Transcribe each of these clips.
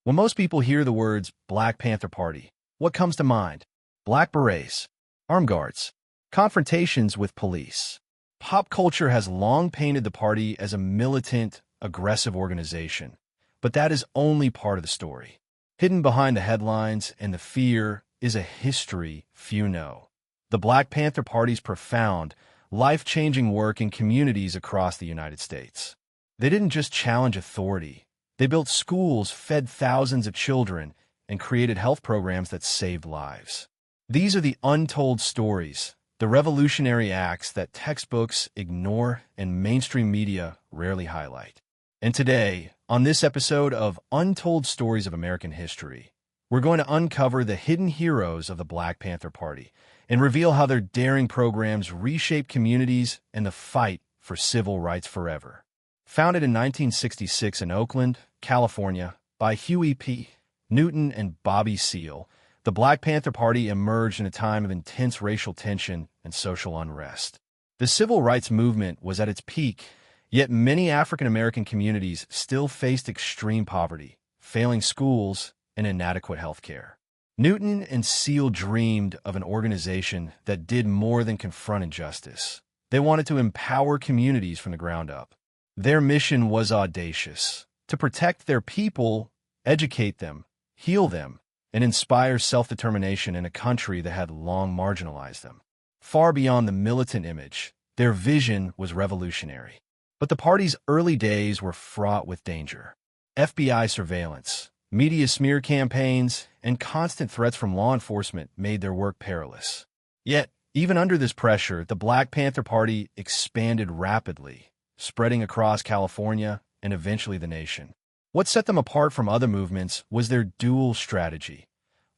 When most people hear the words Black Panther Party, what comes to mind? Black berets, armed guards, confrontations with police. Pop culture has long painted the party as a militant, aggressive organization, but that is only part of the story. Hidden behind the headlines and the fear is a history few know. The Black Panther Party's profound, life-changing work in communities across the United States. They didn't just challenge authority. They built schools, fed thousands of children, and created health programs that saved lives. These are the untold stories, the revolutionary acts that textbooks ignore and mainstream media rarely highlight. And today, on this episode of Untold Stories of American History, we're going to uncover the hidden heroes of the Black Panther Party and reveal how their daring programs reshaped communities and the fight for civil rights forever. Founded in 1966 in Oakland, California, by Huey P. Newton and Bobby Seale, the Black Panther Party emerged in a time of intense racial tension and social unrest. The civil rights movement was at its peak, yet many African-American communities still faced extreme poverty, failing schools, and inadequate health care. Newton and Seale dreamed of an organization that did more than confront injustice. They wanted to empower communities from the ground up. Their mission was audacious: to protect their people, educate them, heal them, and inspire self-determination in a country that had long marginalized them. Far beyond the militant image, their vision was revolutionary. But the party's early days were fraught with danger. FBI surveillance, media smear campaigns, and constant threats from law enforcement made their work perilous. Yet, even under this pressure, the Black Panther Party expanded rapidly, spreading across California and eventually the nation. What set them apart from other movements was their dual strategy: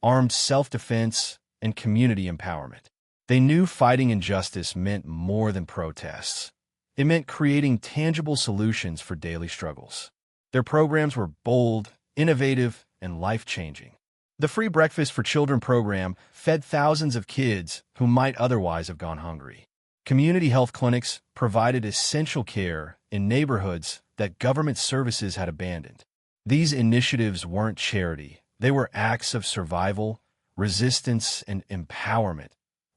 armed self-defense and community empowerment. They knew fighting injustice meant more than protests. It meant creating tangible solutions for daily struggles. Their programs were bold, innovative, and life-changing. The Free Breakfast for Children program fed thousands of kids who might otherwise have gone hungry. Community health clinics provided essential care in neighborhoods that government services had abandoned. These initiatives weren't charity. They were acts of survival, resistance, and empowerment,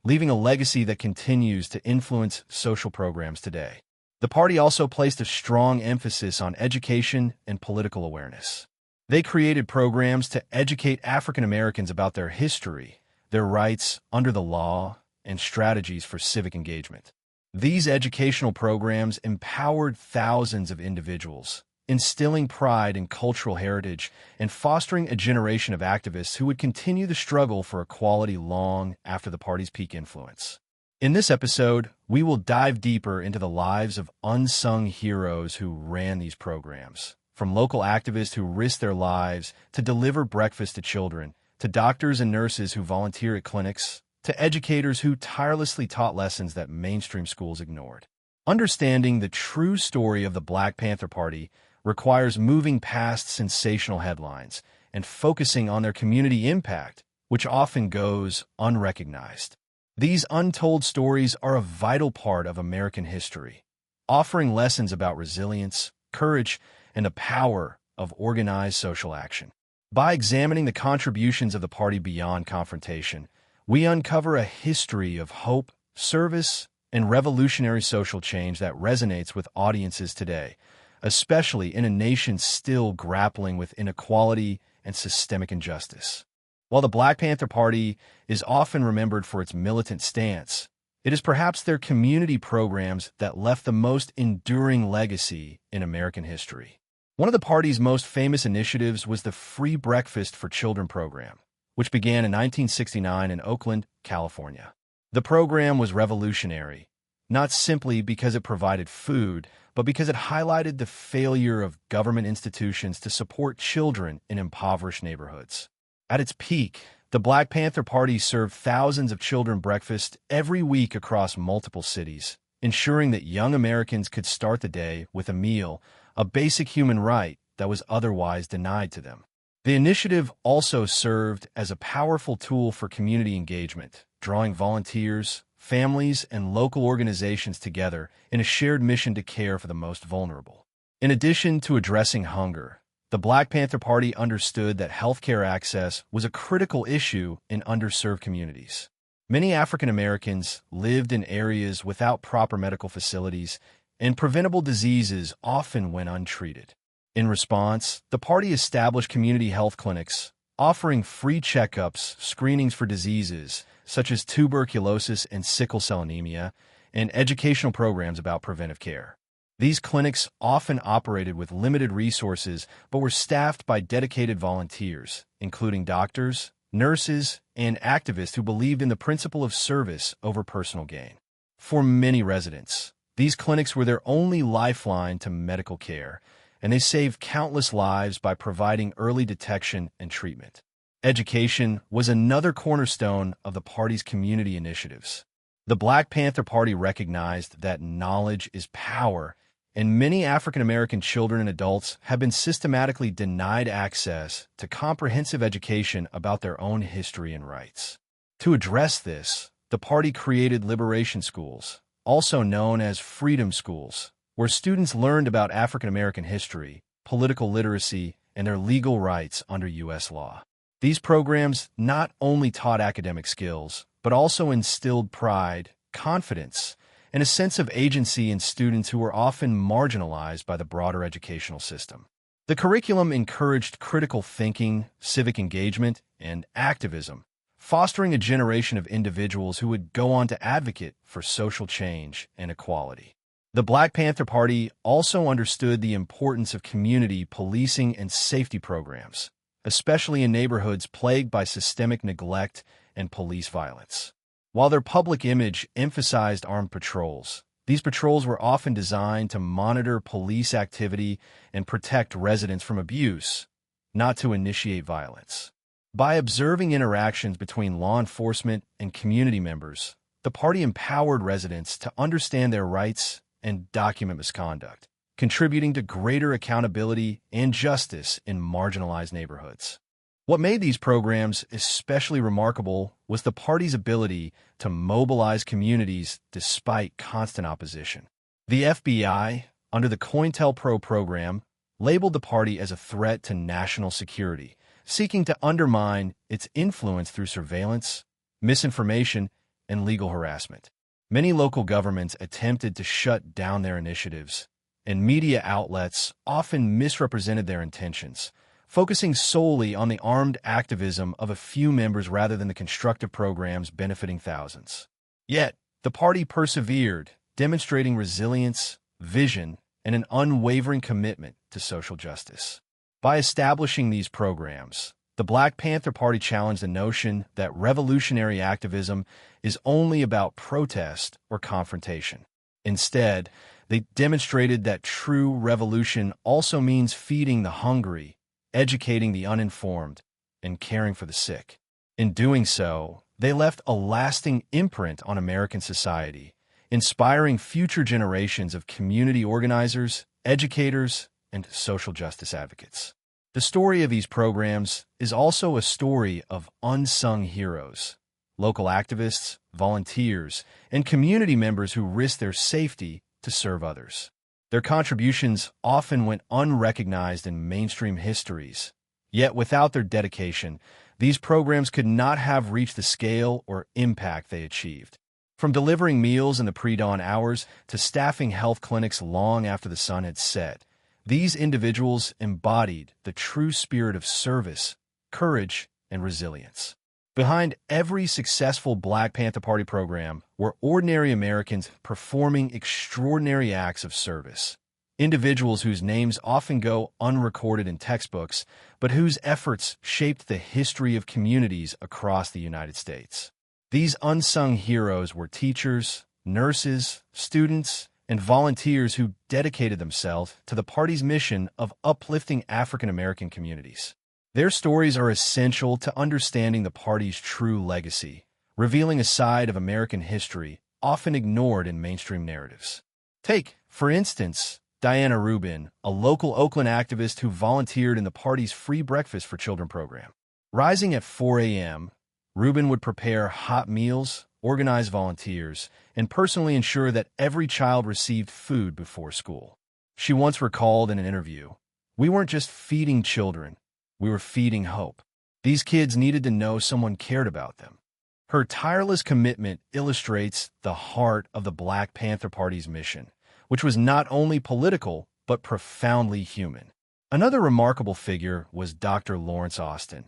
leaving a legacy that continues to influence social programs today. The party also placed a strong emphasis on education and political awareness. They created programs to educate African Americans about their history, their rights under the law, and strategies for civic engagement. These educational programs empowered thousands of individuals, instilling pride in cultural heritage and fostering a generation of activists who would continue the struggle for equality long after the party's peak influence. In this episode, we will dive deeper into the lives of unsung heroes who ran these programs, from local activists who risked their lives to deliver breakfast to children, to doctors and nurses who volunteer at clinics, to educators who tirelessly taught lessons that mainstream schools ignored. Understanding the true story of the Black Panther Party requires moving past sensational headlines and focusing on their community impact, which often goes unrecognized. These untold stories are a vital part of American history, offering lessons about resilience, courage, and the power of organized social action. By examining the contributions of the party beyond confrontation, we uncover a history of hope, service, and revolutionary social change that resonates with audiences today, especially in a nation still grappling with inequality and systemic injustice. While the Black Panther Party is often remembered for its militant stance, it is perhaps their community programs that left the most enduring legacy in American history. One of the party's most famous initiatives was the Free Breakfast for Children program, which began in 1969 in Oakland, California. The program was revolutionary, not simply because it provided food, but because it highlighted the failure of government institutions to support children in impoverished neighborhoods. At its peak, the Black Panther Party served thousands of children breakfast every week across multiple cities, ensuring that young Americans could start the day with a meal, a basic human right that was otherwise denied to them. The initiative also served as a powerful tool for community engagement, drawing volunteers, families, and local organizations together in a shared mission to care for the most vulnerable. In addition to addressing hunger, The Black Panther Party understood that healthcare access was a critical issue in underserved communities. Many African Americans lived in areas without proper medical facilities, and preventable diseases often went untreated. In response, the party established community health clinics, offering free checkups, screenings for diseases such as tuberculosis and sickle cell anemia, and educational programs about preventive care. These clinics often operated with limited resources but were staffed by dedicated volunteers, including doctors, nurses, and activists who believed in the principle of service over personal gain. For many residents, these clinics were their only lifeline to medical care, and they saved countless lives by providing early detection and treatment. Education was another cornerstone of the party's community initiatives. The Black Panther Party recognized that knowledge is power, and many African American children and adults have been systematically denied access to comprehensive education about their own history and rights. To address this, the party created liberation schools, also known as freedom schools, where students learned about African American history, political literacy, and their legal rights under U.S. law. These programs not only taught academic skills, but also instilled pride, confidence, and a sense of agency in students who were often marginalized by the broader educational system. The curriculum encouraged critical thinking, civic engagement, and activism, fostering a generation of individuals who would go on to advocate for social change and equality. The Black Panther Party also understood the importance of community policing and safety programs, especially in neighborhoods plagued by systemic neglect and police violence. While their public image emphasized armed patrols, these patrols were often designed to monitor police activity and protect residents from abuse, not to initiate violence. By observing interactions between law enforcement and community members, the party empowered residents to understand their rights and document misconduct, contributing to greater accountability and justice in marginalized neighborhoods. What made these programs especially remarkable was the party's ability to mobilize communities despite constant opposition. The FBI, under the COINTELPRO program, labeled the party as a threat to national security, seeking to undermine its influence through surveillance, misinformation, and legal harassment. Many local governments attempted to shut down their initiatives, and media outlets often misrepresented their intentions, focusing solely on the armed activism of a few members rather than the constructive programs benefiting thousands. Yet, the party persevered, demonstrating resilience, vision, and an unwavering commitment to social justice. By establishing these programs, the Black Panther Party challenged the notion that revolutionary activism is only about protest or confrontation. Instead, they demonstrated that true revolution also means feeding the hungry, educating the uninformed, and caring for the sick. In doing so, they left a lasting imprint on American society, inspiring future generations of community organizers, educators, and social justice advocates. The story of these programs is also a story of unsung heroes, local activists, volunteers, and community members who risked their safety to serve others. Their contributions often went unrecognized in mainstream histories, yet without their dedication, these programs could not have reached the scale or impact they achieved. From delivering meals in the pre-dawn hours to staffing health clinics long after the sun had set, these individuals embodied the true spirit of service, courage, and resilience. Behind every successful Black Panther Party program were ordinary Americans performing extraordinary acts of service, individuals whose names often go unrecorded in textbooks, but whose efforts shaped the history of communities across the United States. These unsung heroes were teachers, nurses, students, and volunteers who dedicated themselves to the party's mission of uplifting African American communities. Their stories are essential to understanding the party's true legacy, revealing a side of American history often ignored in mainstream narratives. Take, for instance, Diana Rubin, a local Oakland activist who volunteered in the party's free breakfast for children program. Rising at 4 a.m., Rubin would prepare hot meals, organize volunteers, and personally ensure that every child received food before school. She once recalled in an interview, We weren't just feeding children, we were feeding hope. These kids needed to know someone cared about them. Her tireless commitment illustrates the heart of the Black Panther Party's mission, which was not only political, but profoundly human. Another remarkable figure was Dr. Lawrence Austin,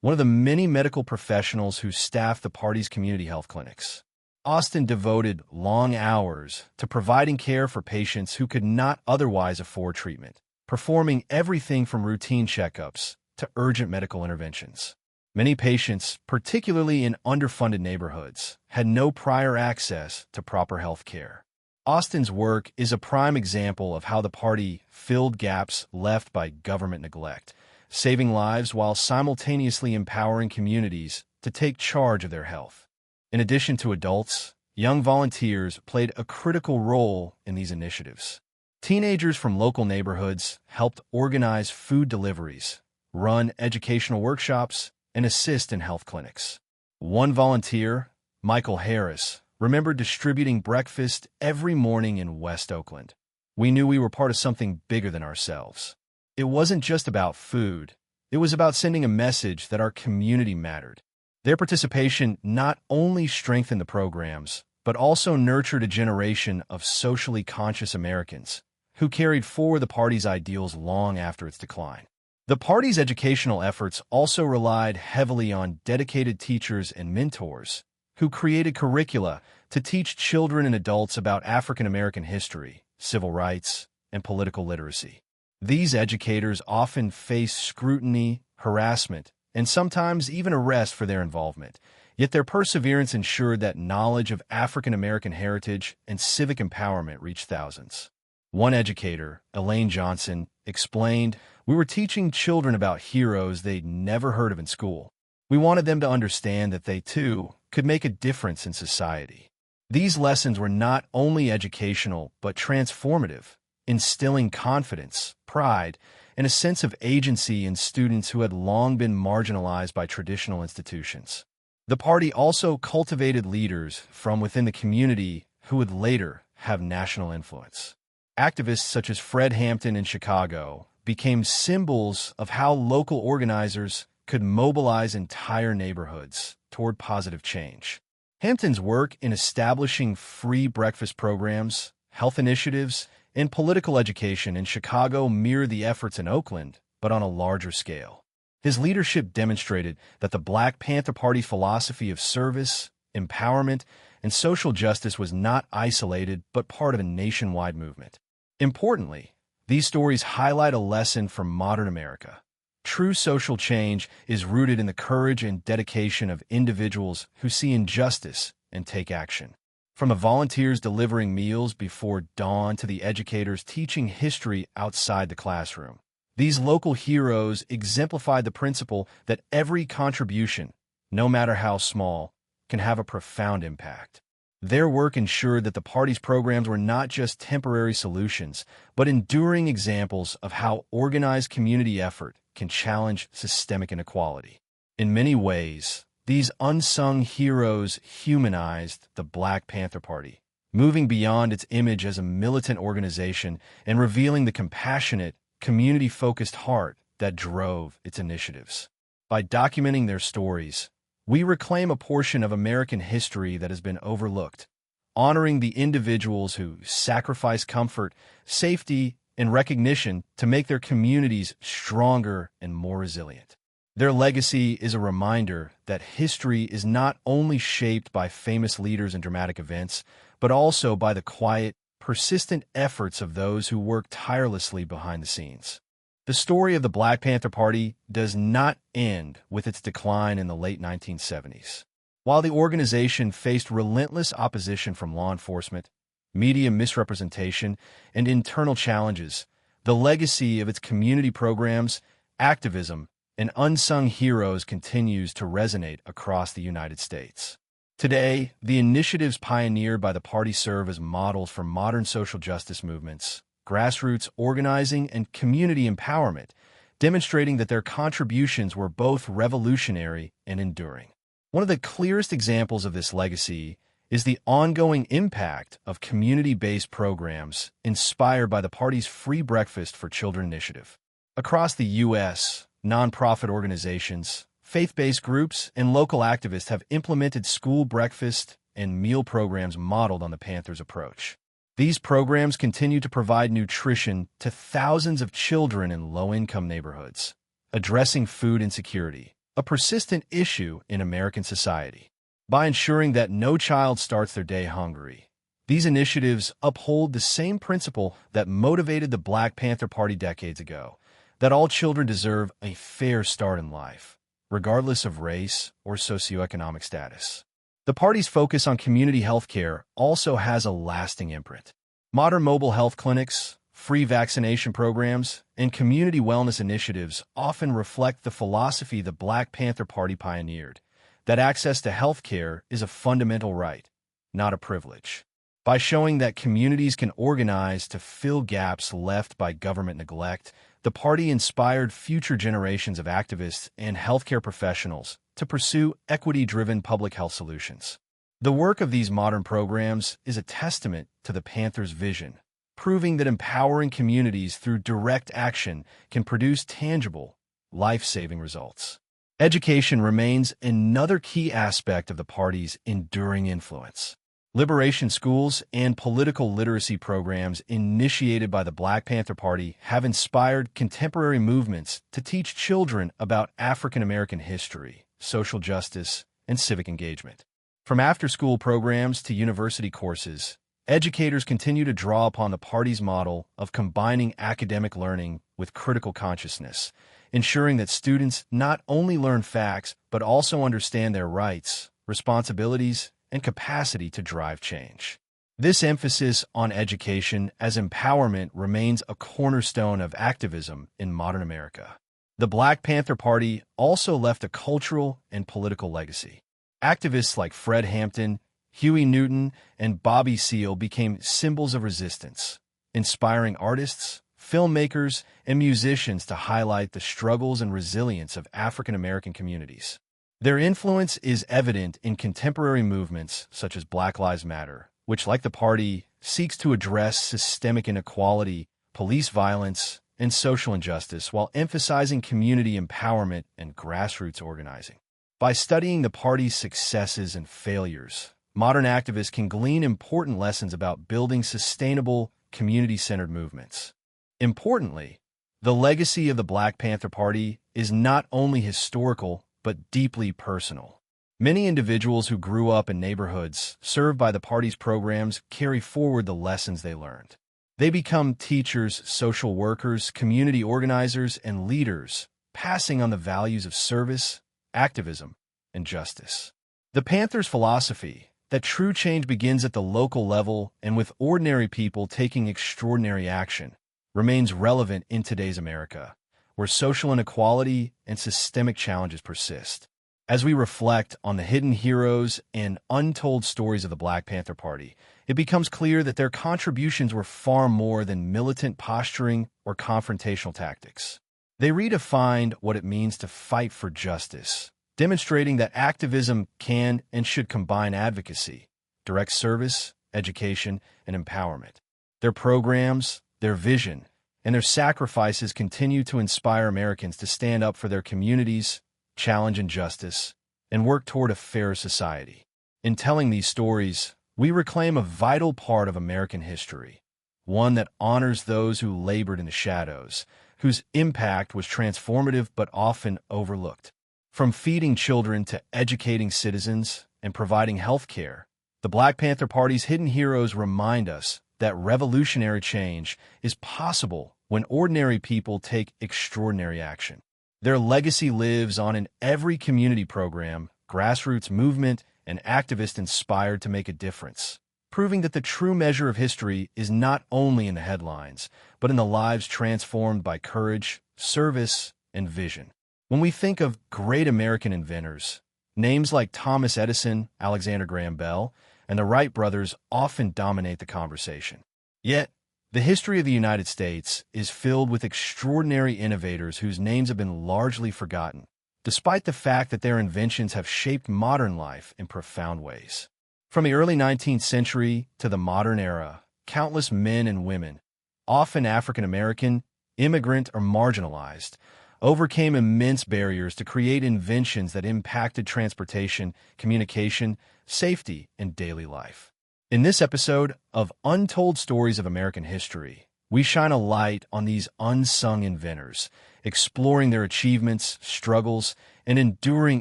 one of the many medical professionals who staffed the party's community health clinics. Austin devoted long hours to providing care for patients who could not otherwise afford treatment, performing everything from routine checkups to urgent medical interventions. Many patients, particularly in underfunded neighborhoods, had no prior access to proper health care. Austin's work is a prime example of how the party filled gaps left by government neglect, saving lives while simultaneously empowering communities to take charge of their health. In addition to adults, young volunteers played a critical role in these initiatives. Teenagers from local neighborhoods helped organize food deliveries, run educational workshops, and assist in health clinics. One volunteer, Michael Harris, remembered distributing breakfast every morning in West Oakland. We knew we were part of something bigger than ourselves. It wasn't just about food. It was about sending a message that our community mattered. Their participation not only strengthened the programs, but also nurtured a generation of socially conscious Americans who carried forward the party's ideals long after its decline. The party's educational efforts also relied heavily on dedicated teachers and mentors who created curricula to teach children and adults about African American history, civil rights, and political literacy. These educators often faced scrutiny, harassment, and sometimes even arrest for their involvement, yet their perseverance ensured that knowledge of African American heritage and civic empowerment reached thousands. One educator, Elaine Johnson, explained, "We were teaching children about heroes they'd never heard of in school. We wanted them to understand that they, too, could make a difference in society." These lessons were not only educational, but transformative, instilling confidence, pride, and a sense of agency in students who had long been marginalized by traditional institutions. The party also cultivated leaders from within the community who would later have national influence. Activists such as Fred Hampton in Chicago became symbols of how local organizers could mobilize entire neighborhoods toward positive change. Hampton's work in establishing free breakfast programs, health initiatives, and political education in Chicago mirrored the efforts in Oakland, but on a larger scale. His leadership demonstrated that the Black Panther Party's philosophy of service, empowerment, and social justice was not isolated but part of a nationwide movement. Importantly, these stories highlight a lesson from modern America. True social change is rooted in the courage and dedication of individuals who see injustice and take action. From the volunteers delivering meals before dawn to the educators teaching history outside the classroom, these local heroes exemplified the principle that every contribution, no matter how small, can have a profound impact. Their work ensured that the party's programs were not just temporary solutions, but enduring examples of how organized community effort can challenge systemic inequality. In many ways, these unsung heroes humanized the Black Panther Party, moving beyond its image as a militant organization and revealing the compassionate, community-focused heart that drove its initiatives. By documenting their stories, we reclaim a portion of American history that has been overlooked, honoring the individuals who sacrifice comfort, safety, and recognition to make their communities stronger and more resilient. Their legacy is a reminder that history is not only shaped by famous leaders and dramatic events, but also by the quiet, persistent efforts of those who work tirelessly behind the scenes. The story of the Black Panther Party does not end with its decline in the late 1970s. While the organization faced relentless opposition from law enforcement, media misrepresentation, and internal challenges, the legacy of its community programs, activism, and unsung heroes continues to resonate across the United States. Today, the initiatives pioneered by the party serve as models for modern social justice movements, grassroots organizing, and community empowerment, demonstrating that their contributions were both revolutionary and enduring. One of the clearest examples of this legacy is the ongoing impact of community-based programs inspired by the party's Free Breakfast for Children initiative. Across the U.S., nonprofit organizations, faith-based groups, and local activists have implemented school breakfast and meal programs modeled on the Panthers' approach. These programs continue to provide nutrition to thousands of children in low-income neighborhoods, addressing food insecurity, a persistent issue in American society. By ensuring that no child starts their day hungry, these initiatives uphold the same principle that motivated the Black Panther Party decades ago, that all children deserve a fair start in life, regardless of race or socioeconomic status. The party's focus on community health care also has a lasting imprint. Modern mobile health clinics, free vaccination programs, and community wellness initiatives often reflect the philosophy the Black Panther Party pioneered, that access to health care is a fundamental right, not a privilege. By showing that communities can organize to fill gaps left by government neglect, the party inspired future generations of activists and healthcare professionals to pursue equity-driven public health solutions. The work of these modern programs is a testament to the Panthers' vision, proving that empowering communities through direct action can produce tangible, life-saving results. Education remains another key aspect of the party's enduring influence. Liberation schools and political literacy programs initiated by the Black Panther Party have inspired contemporary movements to teach children about African American history, social justice, and civic engagement. From after-school programs to university courses, educators continue to draw upon the party's model of combining academic learning with critical consciousness, ensuring that students not only learn facts but also understand their rights, responsibilities, and capacity to drive change. This emphasis on education as empowerment remains a cornerstone of activism in modern America. The Black Panther Party also left a cultural and political legacy. Activists like Fred Hampton, Huey Newton, and Bobby Seale became symbols of resistance, inspiring artists, filmmakers, and musicians to highlight the struggles and resilience of African American communities. Their influence is evident in contemporary movements such as Black Lives Matter, which, like the party, seeks to address systemic inequality, police violence, and social injustice while emphasizing community empowerment and grassroots organizing. By studying the party's successes and failures, modern activists can glean important lessons about building sustainable, community-centered movements. Importantly, the legacy of the Black Panther Party is not only historical but deeply personal. Many individuals who grew up in neighborhoods served by the party's programs carry forward the lessons they learned. They become teachers, social workers, community organizers, and leaders, passing on the values of service, activism, and justice. The Panthers' philosophy, that true change begins at the local level and with ordinary people taking extraordinary action, remains relevant in today's America, where social inequality and systemic challenges persist. As we reflect on the hidden heroes and untold stories of the Black Panther Party, it becomes clear that their contributions were far more than militant posturing or confrontational tactics. They redefined what it means to fight for justice, demonstrating that activism can and should combine advocacy, direct service, education, and empowerment. Their programs, their vision, and their sacrifices continue to inspire Americans to stand up for their communities, challenge injustice, and work toward a fairer society. In telling these stories, we reclaim a vital part of American history, one that honors those who labored in the shadows, whose impact was transformative but often overlooked. From feeding children to educating citizens and providing health care, the Black Panther Party's hidden heroes remind us that revolutionary change is possible when ordinary people take extraordinary action. Their legacy lives on in every community program, grassroots movement, and activist inspired to make a difference, proving that the true measure of history is not only in the headlines, but in the lives transformed by courage, service, and vision. When we think of great American inventors, names like Thomas Edison, Alexander Graham Bell, and the Wright brothers often dominate the conversation. Yet, the history of the United States is filled with extraordinary innovators whose names have been largely forgotten, despite the fact that their inventions have shaped modern life in profound ways. From the early 19th century to the modern era, countless men and women, often African American, immigrant, or marginalized, overcame immense barriers to create inventions that impacted transportation, communication, safety, and daily life. In this episode of Untold Stories of American History, we shine a light on these unsung inventors, exploring their achievements, struggles, and enduring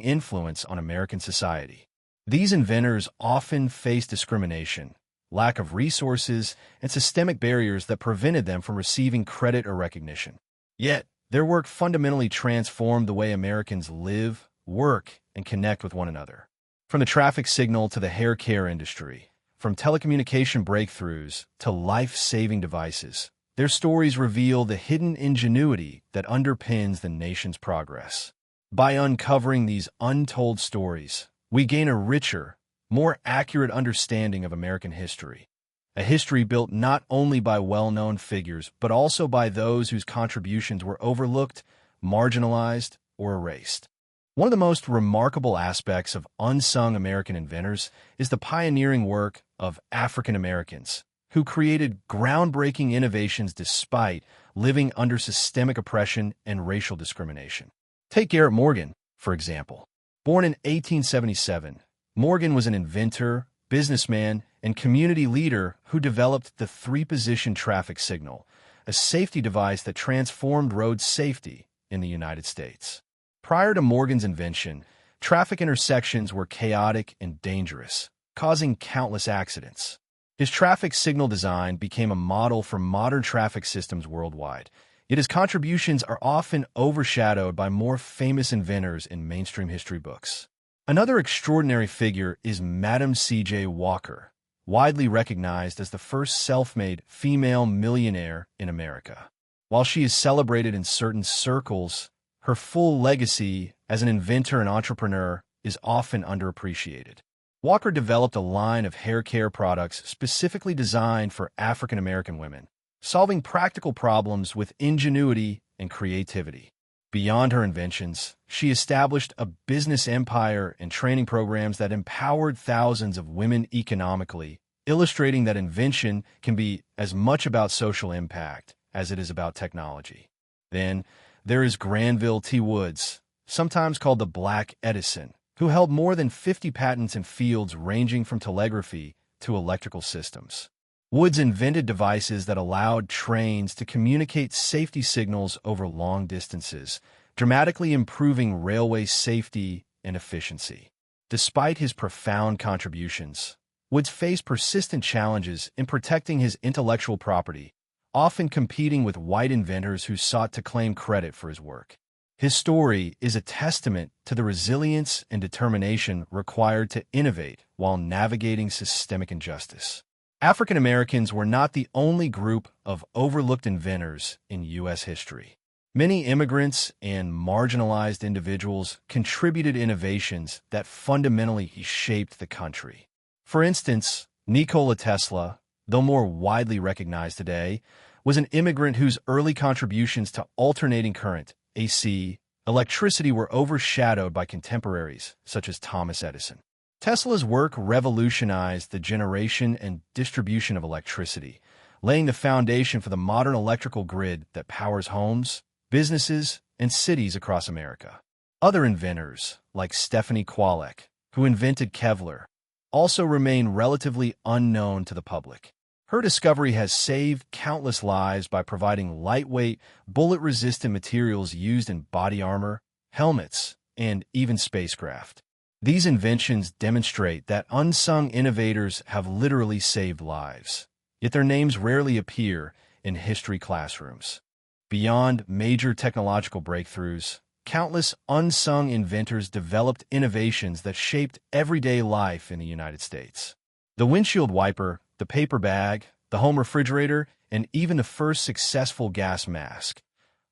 influence on American society. These inventors often faced discrimination, lack of resources, and systemic barriers that prevented them from receiving credit or recognition. Yet, their work fundamentally transformed the way Americans live, work, and connect with one another. From the traffic signal to the hair care industry, from telecommunication breakthroughs to life-saving devices, their stories reveal the hidden ingenuity that underpins the nation's progress. By uncovering these untold stories, we gain a richer, more accurate understanding of American history, a history built not only by well-known figures, but also by those whose contributions were overlooked, marginalized, or erased. One of the most remarkable aspects of unsung American inventors is the pioneering work of African Americans, who created groundbreaking innovations despite living under systemic oppression and racial discrimination. Take Garrett Morgan, for example. Born in 1877, Morgan was an inventor, businessman, and community leader who developed the three-position traffic signal, a safety device that transformed road safety in the United States. Prior to Morgan's invention, traffic intersections were chaotic and dangerous, causing countless accidents. His traffic signal design became a model for modern traffic systems worldwide, yet his contributions are often overshadowed by more famous inventors in mainstream history books. Another extraordinary figure is Madam C.J. Walker, widely recognized as the first self-made female millionaire in America. While she is celebrated in certain circles, her full legacy as an inventor and entrepreneur is often underappreciated. Walker developed a line of hair care products specifically designed for African American women, solving practical problems with ingenuity and creativity. Beyond her inventions, she established a business empire and training programs that empowered thousands of women economically, illustrating that invention can be as much about social impact as it is about technology. Then, there is Granville T. Woods, sometimes called the Black Edison, who held more than 50 patents in fields ranging from telegraphy to electrical systems. Woods invented devices that allowed trains to communicate safety signals over long distances, dramatically improving railway safety and efficiency. Despite his profound contributions, Woods faced persistent challenges in protecting his intellectual property, often competing with white inventors who sought to claim credit for his work. His story is a testament to the resilience and determination required to innovate while navigating systemic injustice. African Americans were not the only group of overlooked inventors in U.S. history. Many immigrants and marginalized individuals contributed innovations that fundamentally shaped the country. For instance, Nikola Tesla, though more widely recognized today, was an immigrant whose early contributions to alternating current, AC, electricity were overshadowed by contemporaries such as Thomas Edison. Tesla's work revolutionized the generation and distribution of electricity, laying the foundation for the modern electrical grid that powers homes, businesses, and cities across America. Other inventors, like Stephanie Kwolek, who invented Kevlar, also remain relatively unknown to the public. Her discovery has saved countless lives by providing lightweight, bullet-resistant materials used in body armor, helmets, and even spacecraft. These inventions demonstrate that unsung innovators have literally saved lives, yet their names rarely appear in history classrooms. Beyond major technological breakthroughs, countless unsung inventors developed innovations that shaped everyday life in the United States. The windshield wiper, the paper bag, the home refrigerator, and even the first successful gas mask.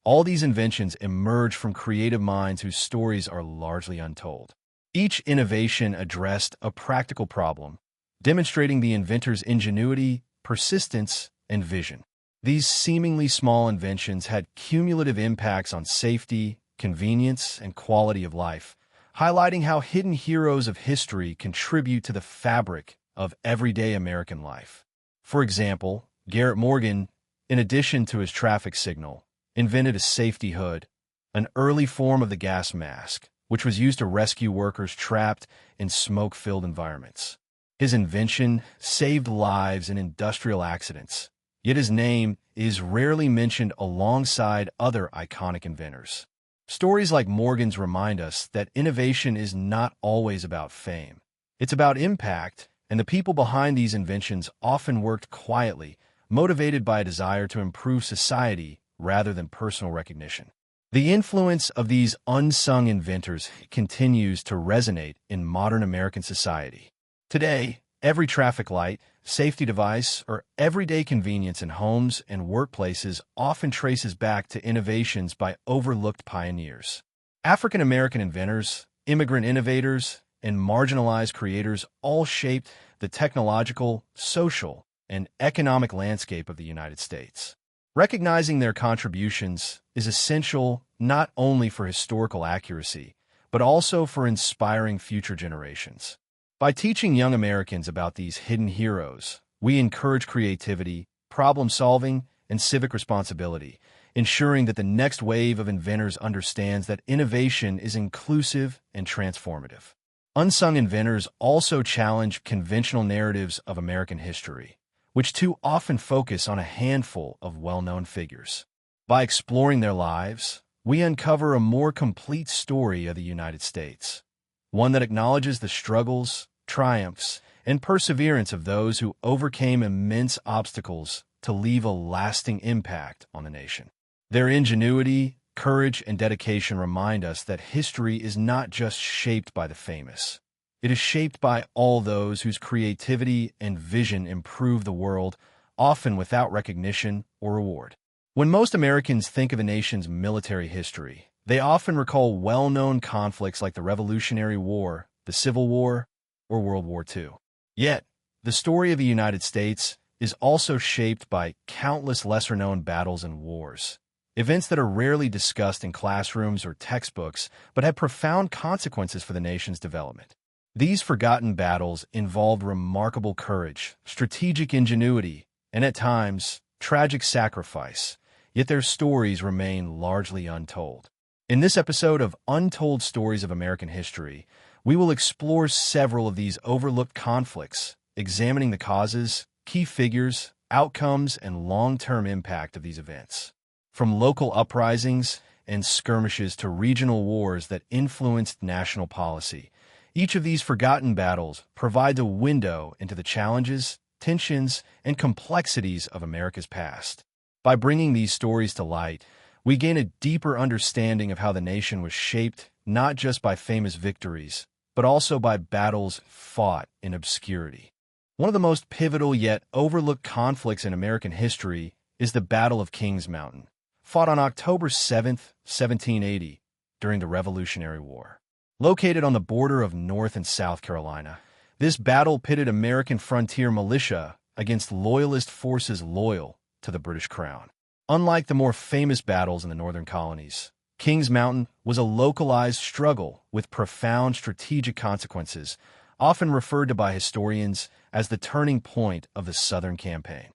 All these inventions emerged from creative minds whose stories are largely untold. Each innovation addressed a practical problem, demonstrating the inventor's ingenuity, persistence, and vision. These seemingly small inventions had cumulative impacts on safety, convenience, and quality of life, highlighting how hidden heroes of history contribute to the fabric of everyday American life. For example, Garrett Morgan, in addition to his traffic signal, invented a safety hood, an early form of the gas mask, which was used to rescue workers trapped in smoke-filled environments. His invention saved lives in industrial accidents, yet his name is rarely mentioned alongside other iconic inventors. Stories like Morgan's remind us that innovation is not always about fame. It's about impact, and the people behind these inventions often worked quietly, motivated by a desire to improve society rather than personal recognition. The influence of these unsung inventors continues to resonate in modern American society. Today, every traffic light, safety device, or everyday convenience in homes and workplaces often traces back to innovations by overlooked pioneers. African American inventors, immigrant innovators, and marginalized creators all shaped the technological, social, and economic landscape of the United States. Recognizing their contributions is essential not only for historical accuracy, but also for inspiring future generations. By teaching young Americans about these hidden heroes, we encourage creativity, problem-solving, and civic responsibility, ensuring that the next wave of inventors understands that innovation is inclusive and transformative. Unsung inventors also challenge conventional narratives of American history, which too often focus on a handful of well-known figures. By exploring their lives, we uncover a more complete story of the United States, one that acknowledges the struggles, triumphs, and perseverance of those who overcame immense obstacles to leave a lasting impact on the nation. Their ingenuity, courage, and dedication remind us that history is not just shaped by the famous. It is shaped by all those whose creativity and vision improve the world, often without recognition or reward. When most Americans think of a nation's military history, they often recall well-known conflicts like the Revolutionary War, the Civil War, or World War II. Yet, the story of the United States is also shaped by countless lesser-known battles and wars, events that are rarely discussed in classrooms or textbooks but have profound consequences for the nation's development. These forgotten battles involved remarkable courage, strategic ingenuity, and at times, tragic sacrifice, yet their stories remain largely untold. In this episode of Untold Stories of American History, we will explore several of these overlooked conflicts, examining the causes, key figures, outcomes, and long-term impact of these events. From local uprisings and skirmishes to regional wars that influenced national policy, each of these forgotten battles provides a window into the challenges, tensions, and complexities of America's past. By bringing these stories to light, we gain a deeper understanding of how the nation was shaped not just by famous victories, but also by battles fought in obscurity. One of the most pivotal yet overlooked conflicts in American history is the Battle of Kings Mountain, fought on October 7, 1780, during the Revolutionary War. Located on the border of North and South Carolina, this battle pitted American frontier militia against Loyalist forces loyal to the British Crown. Unlike the more famous battles in the northern colonies, Kings Mountain was a localized struggle with profound strategic consequences, often referred to by historians as the turning point of the Southern Campaign.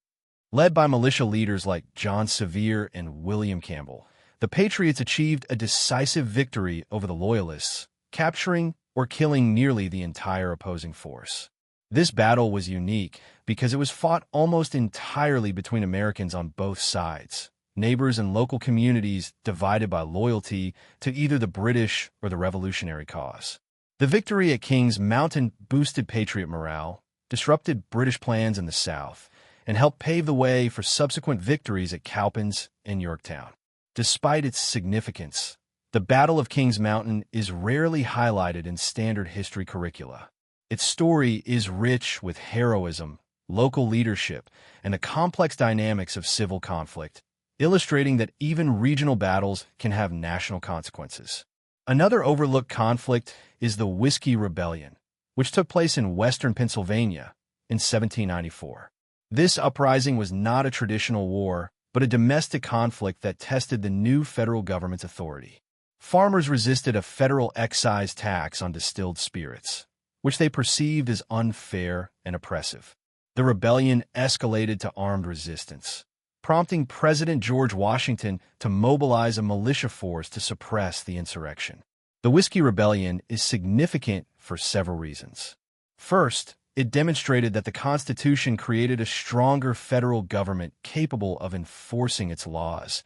Led by militia leaders like John Sevier and William Campbell, the Patriots achieved a decisive victory over the Loyalists, capturing or killing nearly the entire opposing force. This battle was unique because it was fought almost entirely between Americans on both sides, neighbors and local communities divided by loyalty to either the British or the revolutionary cause. The victory at Kings Mountain boosted Patriot morale, disrupted British plans in the South, and helped pave the way for subsequent victories at Cowpens and Yorktown. Despite its significance, the Battle of Kings Mountain is rarely highlighted in standard history curricula. Its story is rich with heroism, local leadership, and the complex dynamics of civil conflict, illustrating that even regional battles can have national consequences. Another overlooked conflict is the Whiskey Rebellion, which took place in western Pennsylvania in 1794. This uprising was not a traditional war, but a domestic conflict that tested the new federal government's authority. Farmers resisted a federal excise tax on distilled spirits, which they perceived as unfair and oppressive. The rebellion escalated to armed resistance, prompting President George Washington to mobilize a militia force to suppress the insurrection. The Whiskey Rebellion is significant for several reasons. First, it demonstrated that the Constitution created a stronger federal government capable of enforcing its laws,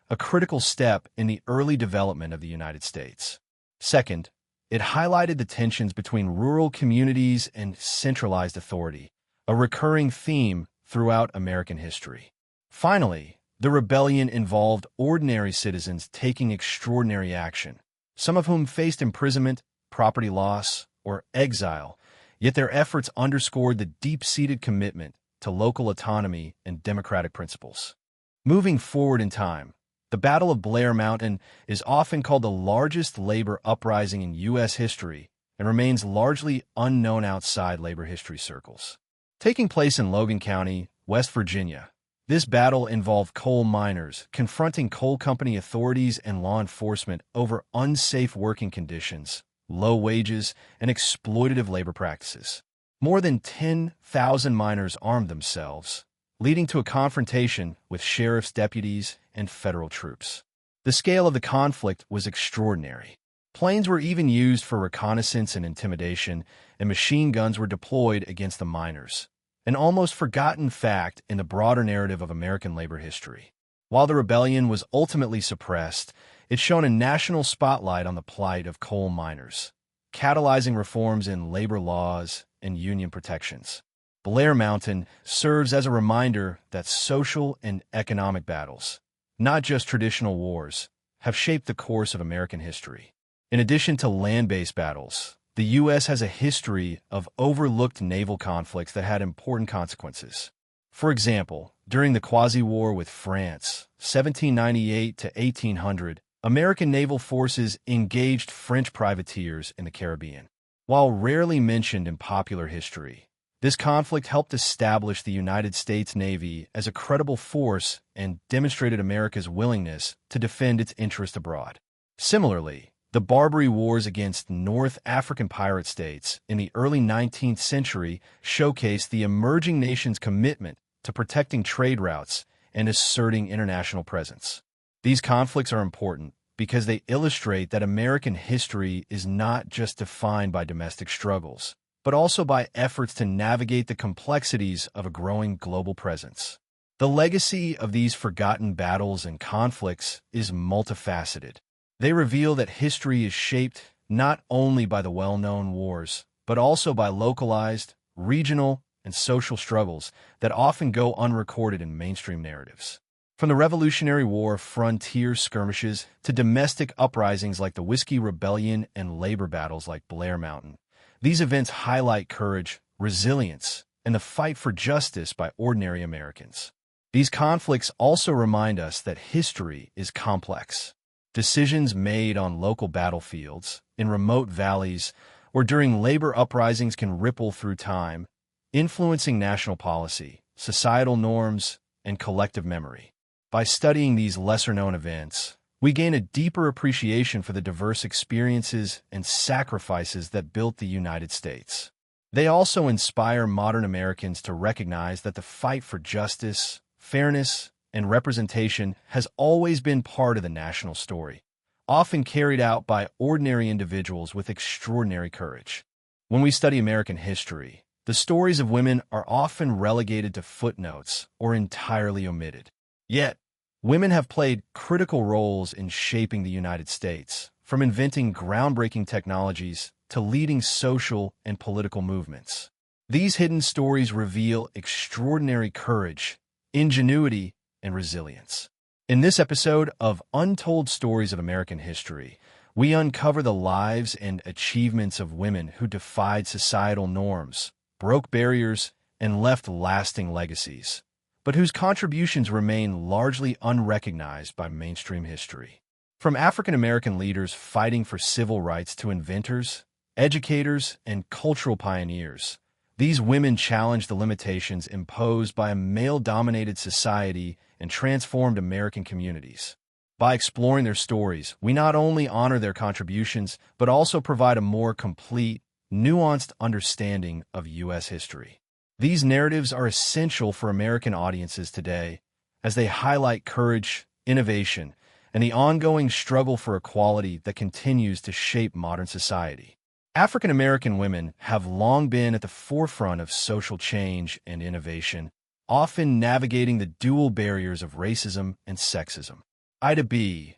a critical step in the early development of the United States. Second, it highlighted the tensions between rural communities and centralized authority, a recurring theme throughout American history. Finally, the rebellion involved ordinary citizens taking extraordinary action, some of whom faced imprisonment, property loss, or exile, yet their efforts underscored the deep-seated commitment to local autonomy and democratic principles. Moving forward in time, the Battle of Blair Mountain is often called the largest labor uprising in U.S. history and remains largely unknown outside labor history circles. Taking place in Logan County, West Virginia, this battle involved coal miners confronting coal company authorities and law enforcement over unsafe working conditions, low wages, and exploitative labor practices. More than 10,000 miners armed themselves, leading to a confrontation with sheriff's deputies and federal troops. The scale of the conflict was extraordinary. Planes were even used for reconnaissance and intimidation, and machine guns were deployed against the miners, an almost forgotten fact in the broader narrative of American labor history. While the rebellion was ultimately suppressed, it shone a national spotlight on the plight of coal miners, catalyzing reforms in labor laws and union protections. Blair Mountain serves as a reminder that social and economic battles, not just traditional wars, have shaped the course of American history. In addition to land-based battles, the U.S. has a history of overlooked naval conflicts that had important consequences. For example, during the Quasi-War with France, 1798 to 1800, American naval forces engaged French privateers in the Caribbean. While rarely mentioned in popular history, this conflict helped establish the United States Navy as a credible force and demonstrated America's willingness to defend its interests abroad. Similarly, the Barbary Wars against North African pirate states in the early 19th century showcased the emerging nation's commitment to protecting trade routes and asserting international presence. These conflicts are important because they illustrate that American history is not just defined by domestic struggles, but also by efforts to navigate the complexities of a growing global presence. The legacy of these forgotten battles and conflicts is multifaceted. They reveal that history is shaped not only by the well-known wars, but also by localized, regional, and social struggles that often go unrecorded in mainstream narratives. From the Revolutionary War frontier skirmishes to domestic uprisings like the Whiskey Rebellion and labor battles like Blair Mountain, these events highlight courage, resilience, and the fight for justice by ordinary Americans. These conflicts also remind us that history is complex. Decisions made on local battlefields, in remote valleys, or during labor uprisings can ripple through time, influencing national policy, societal norms, and collective memory. By studying these lesser-known events, we gain a deeper appreciation for the diverse experiences and sacrifices that built the United States. They also inspire modern Americans to recognize that the fight for justice, fairness, and representation has always been part of the national story, often carried out by ordinary individuals with extraordinary courage. When we study American history, the stories of women are often relegated to footnotes or entirely omitted. Yet, women have played critical roles in shaping the United States, from inventing groundbreaking technologies to leading social and political movements. These hidden stories reveal extraordinary courage, ingenuity, and resilience. In this episode of Untold Stories of American History, we uncover the lives and achievements of women who defied societal norms, broke barriers, and left lasting legacies, but whose contributions remain largely unrecognized by mainstream history. From African American leaders fighting for civil rights to inventors, educators, and cultural pioneers, these women challenged the limitations imposed by a male-dominated society and transformed American communities. By exploring their stories, we not only honor their contributions, but also provide a more complete, nuanced understanding of U.S. history. These narratives are essential for American audiences today, as they highlight courage, innovation, and the ongoing struggle for equality that continues to shape modern society. African American women have long been at the forefront of social change and innovation, often navigating the dual barriers of racism and sexism. Ida B.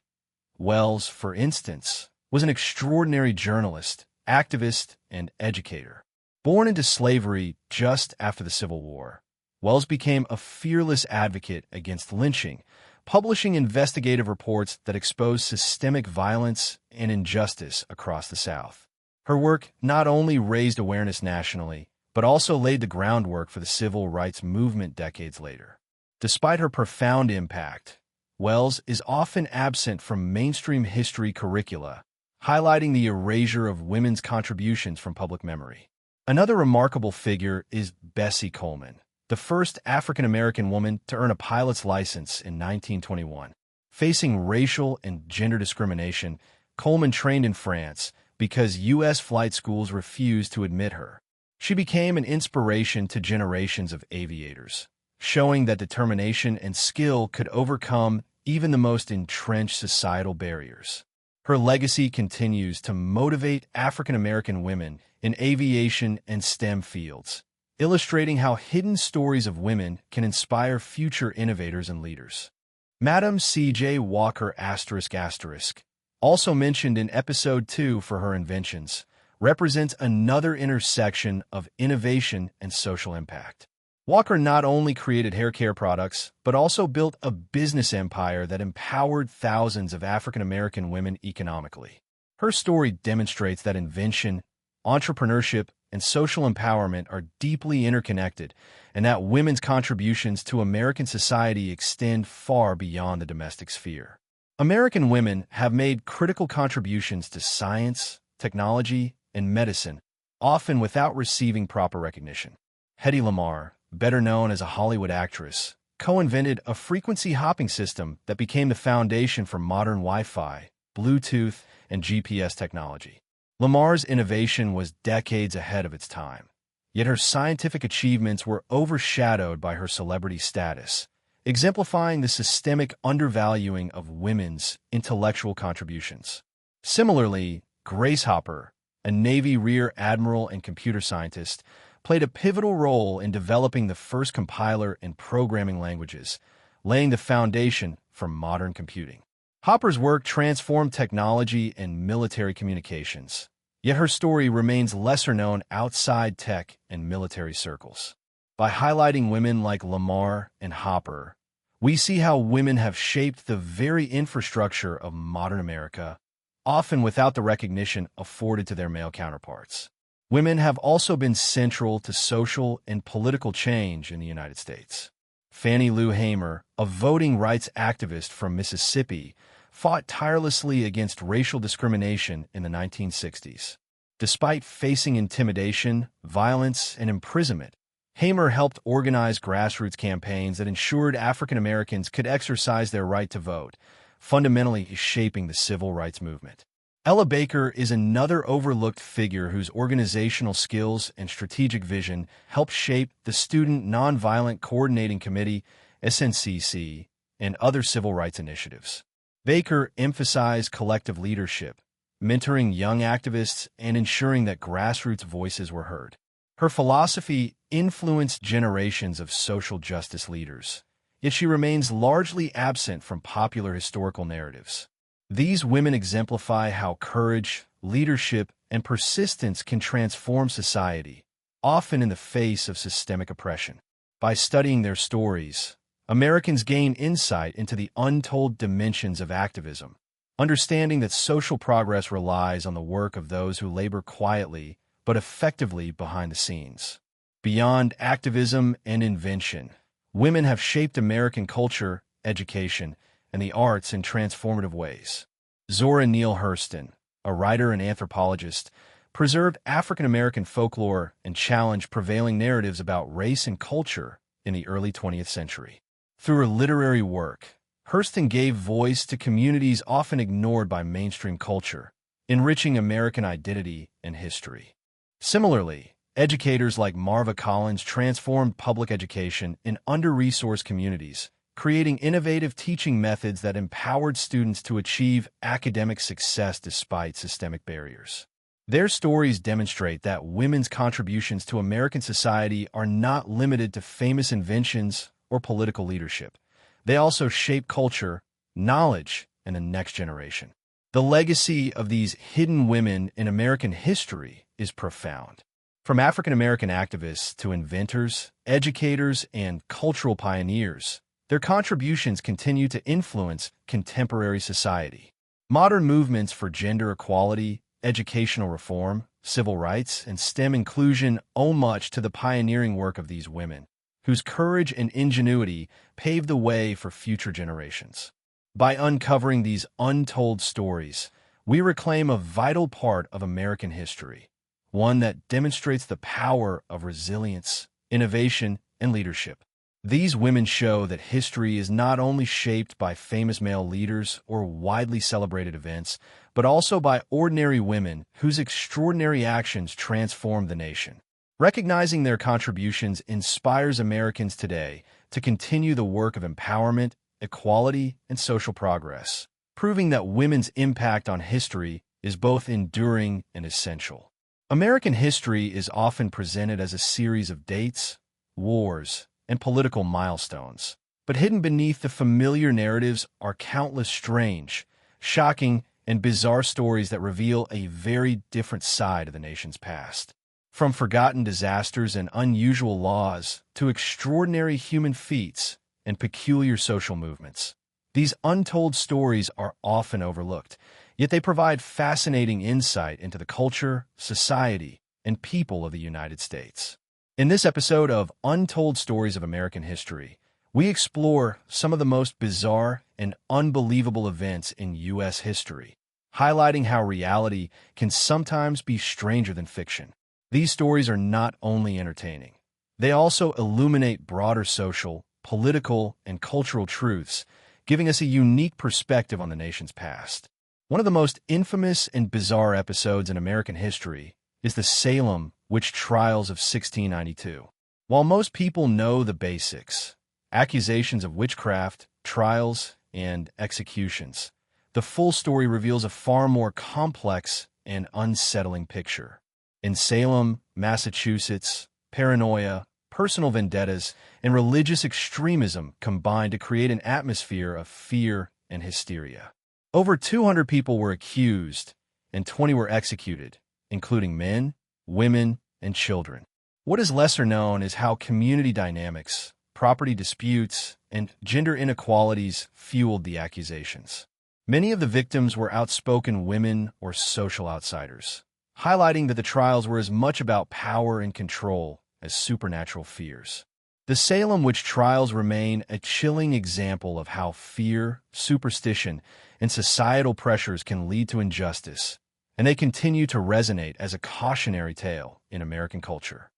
Wells, for instance, was an extraordinary journalist, activist, and educator. Born into slavery just after the Civil War, Wells became a fearless advocate against lynching, publishing investigative reports that exposed systemic violence and injustice across the South. Her work not only raised awareness nationally, but also laid the groundwork for the civil rights movement decades later. Despite her profound impact, Wells is often absent from mainstream history curricula, highlighting the erasure of women's contributions from public memory. Another remarkable figure is Bessie Coleman, the first African-American woman to earn a pilot's license in 1921. Facing racial and gender discrimination, Coleman trained in France because U.S. flight schools refused to admit her. She became an inspiration to generations of aviators, showing that determination and skill could overcome even the most entrenched societal barriers. Her legacy continues to motivate African-American women in aviation and STEM fields, illustrating how hidden stories of women can inspire future innovators and leaders. Madam C.J. Walker ***, also mentioned in Episode 2 for her inventions, represents another intersection of innovation and social impact. Walker not only created hair care products, but also built a business empire that empowered thousands of African-American women economically. Her story demonstrates that invention, entrepreneurship, and social empowerment are deeply interconnected, and that women's contributions to American society extend far beyond the domestic sphere. American women have made critical contributions to science, technology, and medicine, often without receiving proper recognition. Hedy Lamarr, better known as a Hollywood actress, co-invented a frequency hopping system that became the foundation for modern Wi-Fi, Bluetooth, and GPS technology. Lamarr's innovation was decades ahead of its time, yet her scientific achievements were overshadowed by her celebrity status, exemplifying the systemic undervaluing of women's intellectual contributions. Similarly, Grace Hopper, a Navy Rear Admiral and computer scientist, played a pivotal role in developing the first compiler and programming languages, laying the foundation for modern computing. Hopper's work transformed technology and military communications, yet her story remains lesser known outside tech and military circles. By highlighting women like Lamarr and Hopper, we see how women have shaped the very infrastructure of modern America, often without the recognition afforded to their male counterparts. Women have also been central to social and political change in the United States. Fannie Lou Hamer, a voting rights activist from Mississippi, fought tirelessly against racial discrimination in the 1960s. Despite facing intimidation, violence, and imprisonment, Hamer helped organize grassroots campaigns that ensured African Americans could exercise their right to vote, fundamentally shaping the civil rights movement. Ella Baker is another overlooked figure whose organizational skills and strategic vision helped shape the Student Nonviolent Coordinating Committee, SNCC, and other civil rights initiatives. Baker emphasized collective leadership, mentoring young activists and ensuring that grassroots voices were heard. Her philosophy influenced generations of social justice leaders, yet she remains largely absent from popular historical narratives. These women exemplify how courage, leadership, and persistence can transform society, often in the face of systemic oppression. By studying their stories, Americans gain insight into the untold dimensions of activism, understanding that social progress relies on the work of those who labor quietly but effectively behind the scenes. Beyond activism and invention, women have shaped American culture, education, and the arts in transformative ways. Zora Neale Hurston, a writer and anthropologist, preserved African American folklore and challenged prevailing narratives about race and culture in the early 20th century. Through her literary work, Hurston gave voice to communities often ignored by mainstream culture, enriching American identity and history. Similarly, educators like Marva Collins transformed public education in under-resourced communities, creating innovative teaching methods that empowered students to achieve academic success despite systemic barriers. Their stories demonstrate that women's contributions to American society are not limited to famous inventions or political leadership. They also shape culture, knowledge, and the next generation. The legacy of these hidden women in American history is profound. From African American activists to inventors, educators, and cultural pioneers, their contributions continue to influence contemporary society. Modern movements for gender equality, educational reform, civil rights, and STEM inclusion owe much to the pioneering work of these women, whose courage and ingenuity paved the way for future generations. By uncovering these untold stories, we reclaim a vital part of American history, one that demonstrates the power of resilience, innovation, and leadership. These women show that history is not only shaped by famous male leaders or widely celebrated events, but also by ordinary women whose extraordinary actions transformed the nation. Recognizing their contributions inspires Americans today to continue the work of empowerment, equality, and social progress, proving that women's impact on history is both enduring and essential. American history is often presented as a series of dates, wars, and political milestones. But hidden beneath the familiar narratives are countless strange, shocking, and bizarre stories that reveal a very different side of the nation's past. From forgotten disasters and unusual laws to extraordinary human feats and peculiar social movements, these untold stories are often overlooked, yet they provide fascinating insight into the culture, society, and people of the United States. In this episode of Untold Stories of American History, we explore some of the most bizarre and unbelievable events in U.S. history, highlighting how reality can sometimes be stranger than fiction. These stories are not only entertaining, they also illuminate broader social, political, and cultural truths, giving us a unique perspective on the nation's past. One of the most infamous and bizarre episodes in American history is the Salem witch trials of 1692. While most people know the basics, accusations of witchcraft, trials, and executions, the full story reveals a far more complex and unsettling picture. In Salem, Massachusetts, paranoia, personal vendettas, and religious extremism combined to create an atmosphere of fear and hysteria. Over 200 people were accused, and 20 were executed, including men, women, and children. What is lesser known is how community dynamics, property disputes, and gender inequalities fueled the accusations. Many of the victims were outspoken women or social outsiders, highlighting that the trials were as much about power and control as supernatural fears. The Salem witch trials remain a chilling example of how fear, superstition, and societal pressures can lead to injustice, and they continue to resonate as a cautionary tale in American culture.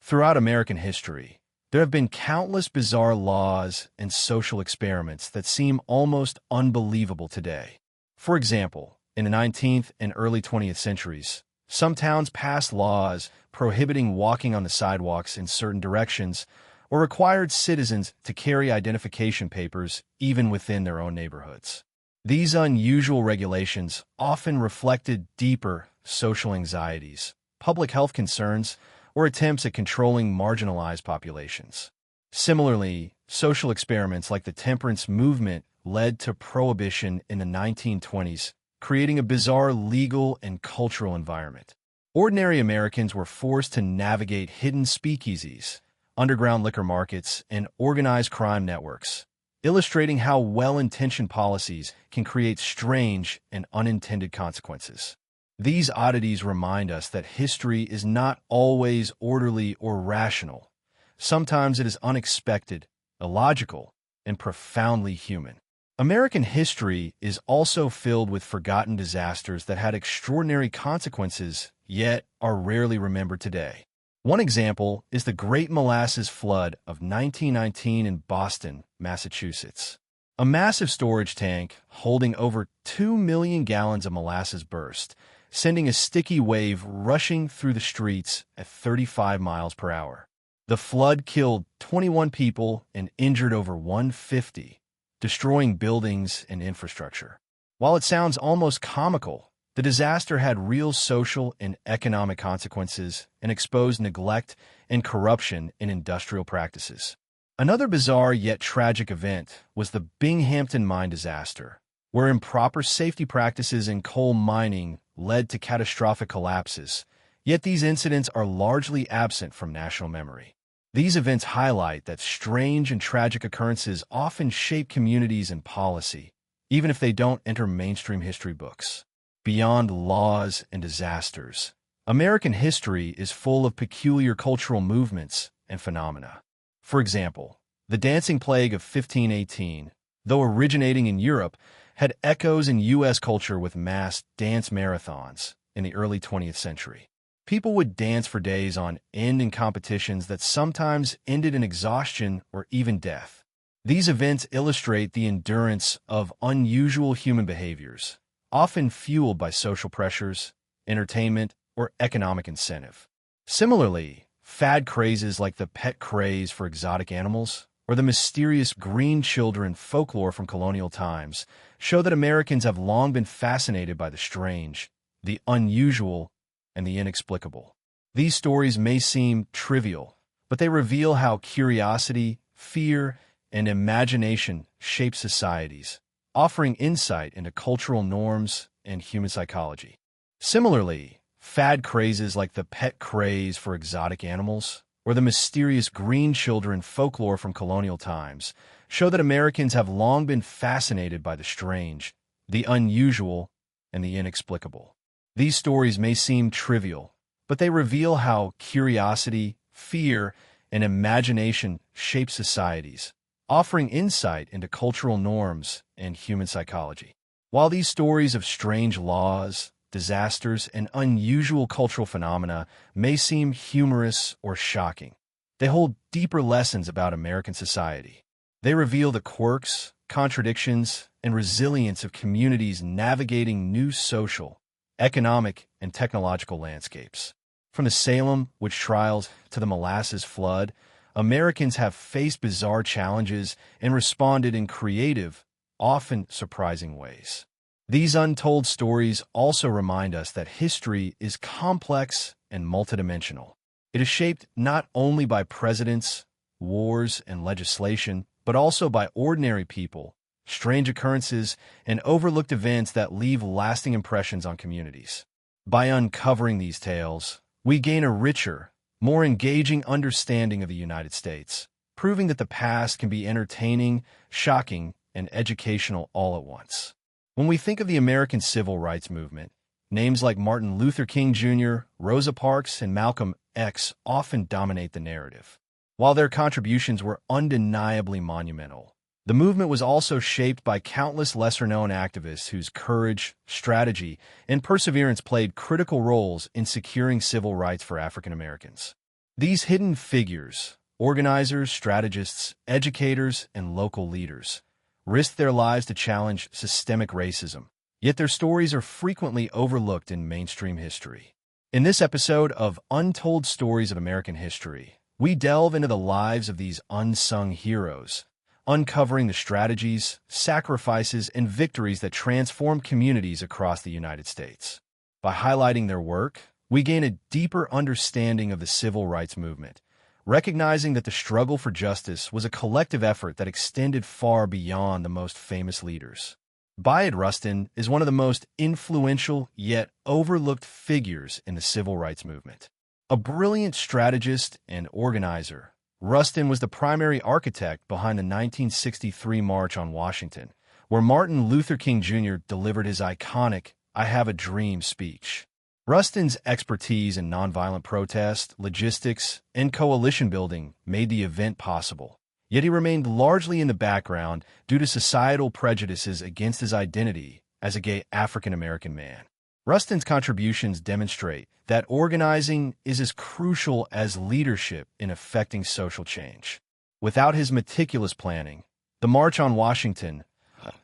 Throughout American history, there have been countless bizarre laws and social experiments that seem almost unbelievable today. For example, in the 19th and early 20th centuries, some towns passed laws prohibiting walking on the sidewalks in certain directions or required citizens to carry identification papers even within their own neighborhoods. These unusual regulations often reflected deeper social anxieties, public health concerns, or attempts at controlling marginalized populations. Similarly, social experiments like the temperance movement led to prohibition in the 1920s, creating a bizarre legal and cultural environment. Ordinary Americans were forced to navigate hidden speakeasies, underground liquor markets, and organized crime networks, illustrating how well-intentioned policies can create strange and unintended consequences. These oddities remind us that history is not always orderly or rational. Sometimes it is unexpected, illogical, and profoundly human. American history is also filled with forgotten disasters that had extraordinary consequences, yet are rarely remembered today. One example is the Great Molasses Flood of 1919 in Boston, Massachusetts. A massive storage tank holding over 2 million gallons of molasses burst, sending a sticky wave rushing through the streets at 35 miles per hour. The flood killed 21 people and injured over 150, destroying buildings and infrastructure. While it sounds almost comical, the disaster had real social and economic consequences and exposed neglect and corruption in industrial practices. Another bizarre yet tragic event was the Binghamton mine disaster, where improper safety practices in coal mining led to catastrophic collapses, yet these incidents are largely absent from national memory. These events highlight that strange and tragic occurrences often shape communities and policy, even if they don't enter mainstream history books. Beyond laws and disasters, American history is full of peculiar cultural movements and phenomena. For example, the Dancing Plague of 1518, though originating in Europe, had echoes in U.S. culture with mass dance marathons in the early 20th century. People would dance for days on end in competitions that sometimes ended in exhaustion or even death. These events illustrate the endurance of unusual human behaviors, often fueled by social pressures, entertainment, or economic incentive. Similarly, fad crazes like the pet craze for exotic animals or the mysterious green children folklore from colonial times show that Americans have long been fascinated by the strange, the unusual, and the inexplicable. These stories may seem trivial, but they reveal how curiosity, fear, and imagination shape societies, offering insight into cultural norms and human psychology. Similarly, fad crazes like the pet craze for exotic animals or the mysterious green children folklore from colonial times show that Americans have long been fascinated by the strange, the unusual, and the inexplicable. These stories may seem trivial, but they reveal how curiosity, fear, and imagination shape societies, offering insight into cultural norms and human psychology. While these stories of strange laws, disasters, and unusual cultural phenomena may seem humorous or shocking, they hold deeper lessons about American society. They reveal the quirks, contradictions, and resilience of communities navigating new social, economic, and technological landscapes. From the Salem witch trials to the molasses flood, Americans have faced bizarre challenges and responded in creative, often surprising ways. These untold stories also remind us that history is complex and multidimensional. It is shaped not only by presidents, wars, and legislation, but also by ordinary people, strange occurrences, and overlooked events that leave lasting impressions on communities. By uncovering these tales, we gain a richer, more engaging understanding of the United States, proving that the past can be entertaining, shocking, and educational all at once. When we think of the American Civil Rights Movement, names like Martin Luther King Jr., Rosa Parks, and Malcolm X often dominate the narrative. While their contributions were undeniably monumental, the movement was also shaped by countless lesser-known activists whose courage, strategy, and perseverance played critical roles in securing civil rights for African Americans. These hidden figures, organizers, strategists, educators, and local leaders, risked their lives to challenge systemic racism, yet their stories are frequently overlooked in mainstream history. In this episode of Untold Stories of American History, we delve into the lives of these unsung heroes, uncovering the strategies, sacrifices, and victories that transformed communities across the United States. By highlighting their work, we gain a deeper understanding of the civil rights movement, recognizing that the struggle for justice was a collective effort that extended far beyond the most famous leaders. Bayard Rustin is one of the most influential yet overlooked figures in the civil rights movement. A brilliant strategist and organizer, Rustin was the primary architect behind the 1963 March on Washington, where Martin Luther King Jr. delivered his iconic "I Have a Dream" speech. Rustin's expertise in nonviolent protest, logistics, and coalition building made the event possible, yet he remained largely in the background due to societal prejudices against his identity as a gay African-American man. Rustin's contributions demonstrate that organizing is as crucial as leadership in effecting social change. Without his meticulous planning, the March on Washington,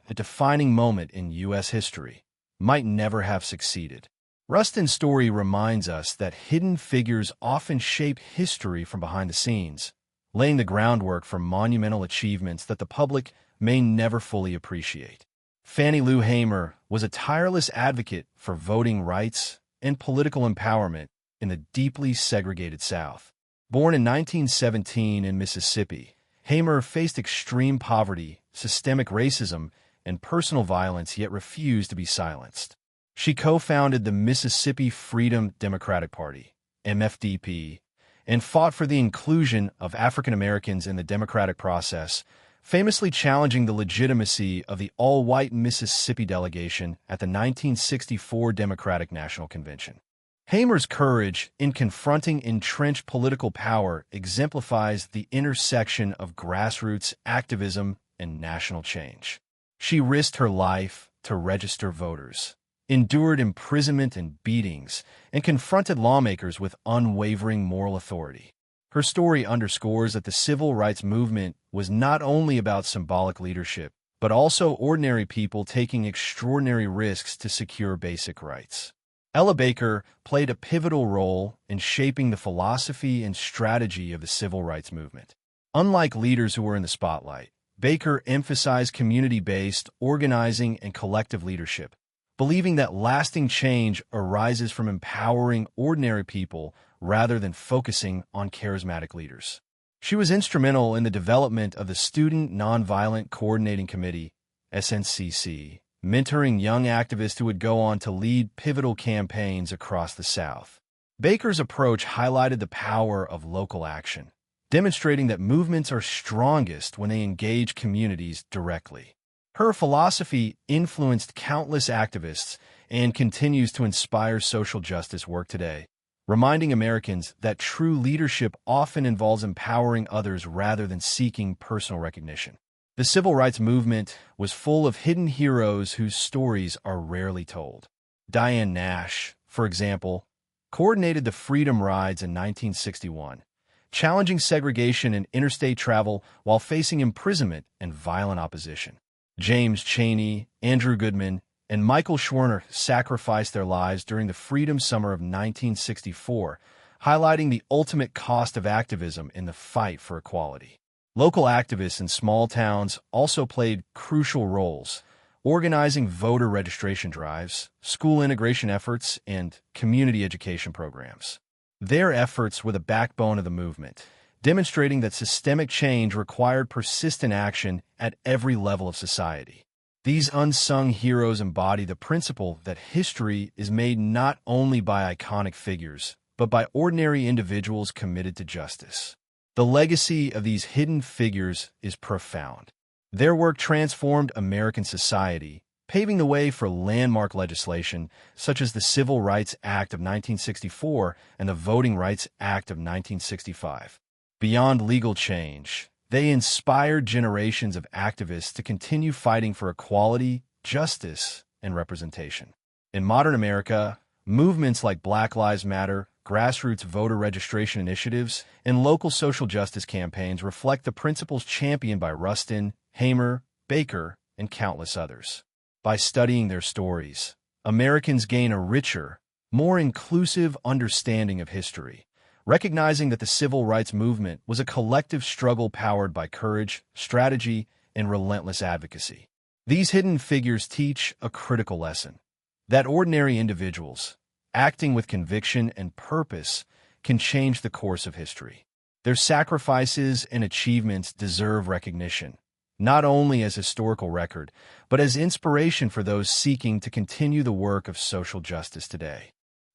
a defining moment in U.S. history, might never have succeeded. Rustin's story reminds us that hidden figures often shape history from behind the scenes, laying the groundwork for monumental achievements that the public may never fully appreciate. Fannie Lou Hamer was a tireless advocate for voting rights and political empowerment in the deeply segregated South. Born in 1917 in Mississippi, Hamer faced extreme poverty, systemic racism, and personal violence, yet refused to be silenced. She co-founded the Mississippi Freedom Democratic Party, MFDP, and fought for the inclusion of African Americans in the democratic process, famously challenging the legitimacy of the all-white Mississippi delegation at the 1964 Democratic National Convention. Hamer's courage in confronting entrenched political power exemplifies the intersection of grassroots activism and national change. She risked her life to register voters, endured imprisonment and beatings, and confronted lawmakers with unwavering moral authority. Her story underscores that the civil rights movement was not only about symbolic leadership, but also ordinary people taking extraordinary risks to secure basic rights. Ella Baker played a pivotal role in shaping the philosophy and strategy of the civil rights movement. Unlike leaders who were in the spotlight, Baker emphasized community-based organizing and collective leadership, believing that lasting change arises from empowering ordinary people rather than focusing on charismatic leaders. She was instrumental in the development of the Student Nonviolent Coordinating Committee, SNCC, mentoring young activists who would go on to lead pivotal campaigns across the South. Baker's approach highlighted the power of local action, demonstrating that movements are strongest when they engage communities directly. Her philosophy influenced countless activists and continues to inspire social justice work today, reminding Americans that true leadership often involves empowering others rather than seeking personal recognition. The civil rights movement was full of hidden heroes whose stories are rarely told. Diane Nash, for example, coordinated the Freedom Rides in 1961, challenging segregation and interstate travel while facing imprisonment and violent opposition. James Chaney, Andrew Goodman, and Michael Schwerner sacrificed their lives during the Freedom Summer of 1964, highlighting the ultimate cost of activism in the fight for equality. Local activists in small towns also played crucial roles, organizing voter registration drives, school integration efforts, and community education programs. Their efforts were the backbone of the movement, demonstrating that systemic change required persistent action at every level of society. These unsung heroes embody the principle that history is made not only by iconic figures, but by ordinary individuals committed to justice. The legacy of these hidden figures is profound. Their work transformed American society, paving the way for landmark legislation such as the Civil Rights Act of 1964 and the Voting Rights Act of 1965. Beyond legal change, they inspired generations of activists to continue fighting for equality, justice, and representation. In modern America, movements like Black Lives Matter, grassroots voter registration initiatives, and local social justice campaigns reflect the principles championed by Rustin, Hamer, Baker, and countless others. By studying their stories, Americans gain a richer, more inclusive understanding of history, recognizing that the civil rights movement was a collective struggle powered by courage, strategy, and relentless advocacy. These hidden figures teach a critical lesson: that ordinary individuals, acting with conviction and purpose, can change the course of history. Their sacrifices and achievements deserve recognition, not only as historical record, but as inspiration for those seeking to continue the work of social justice today.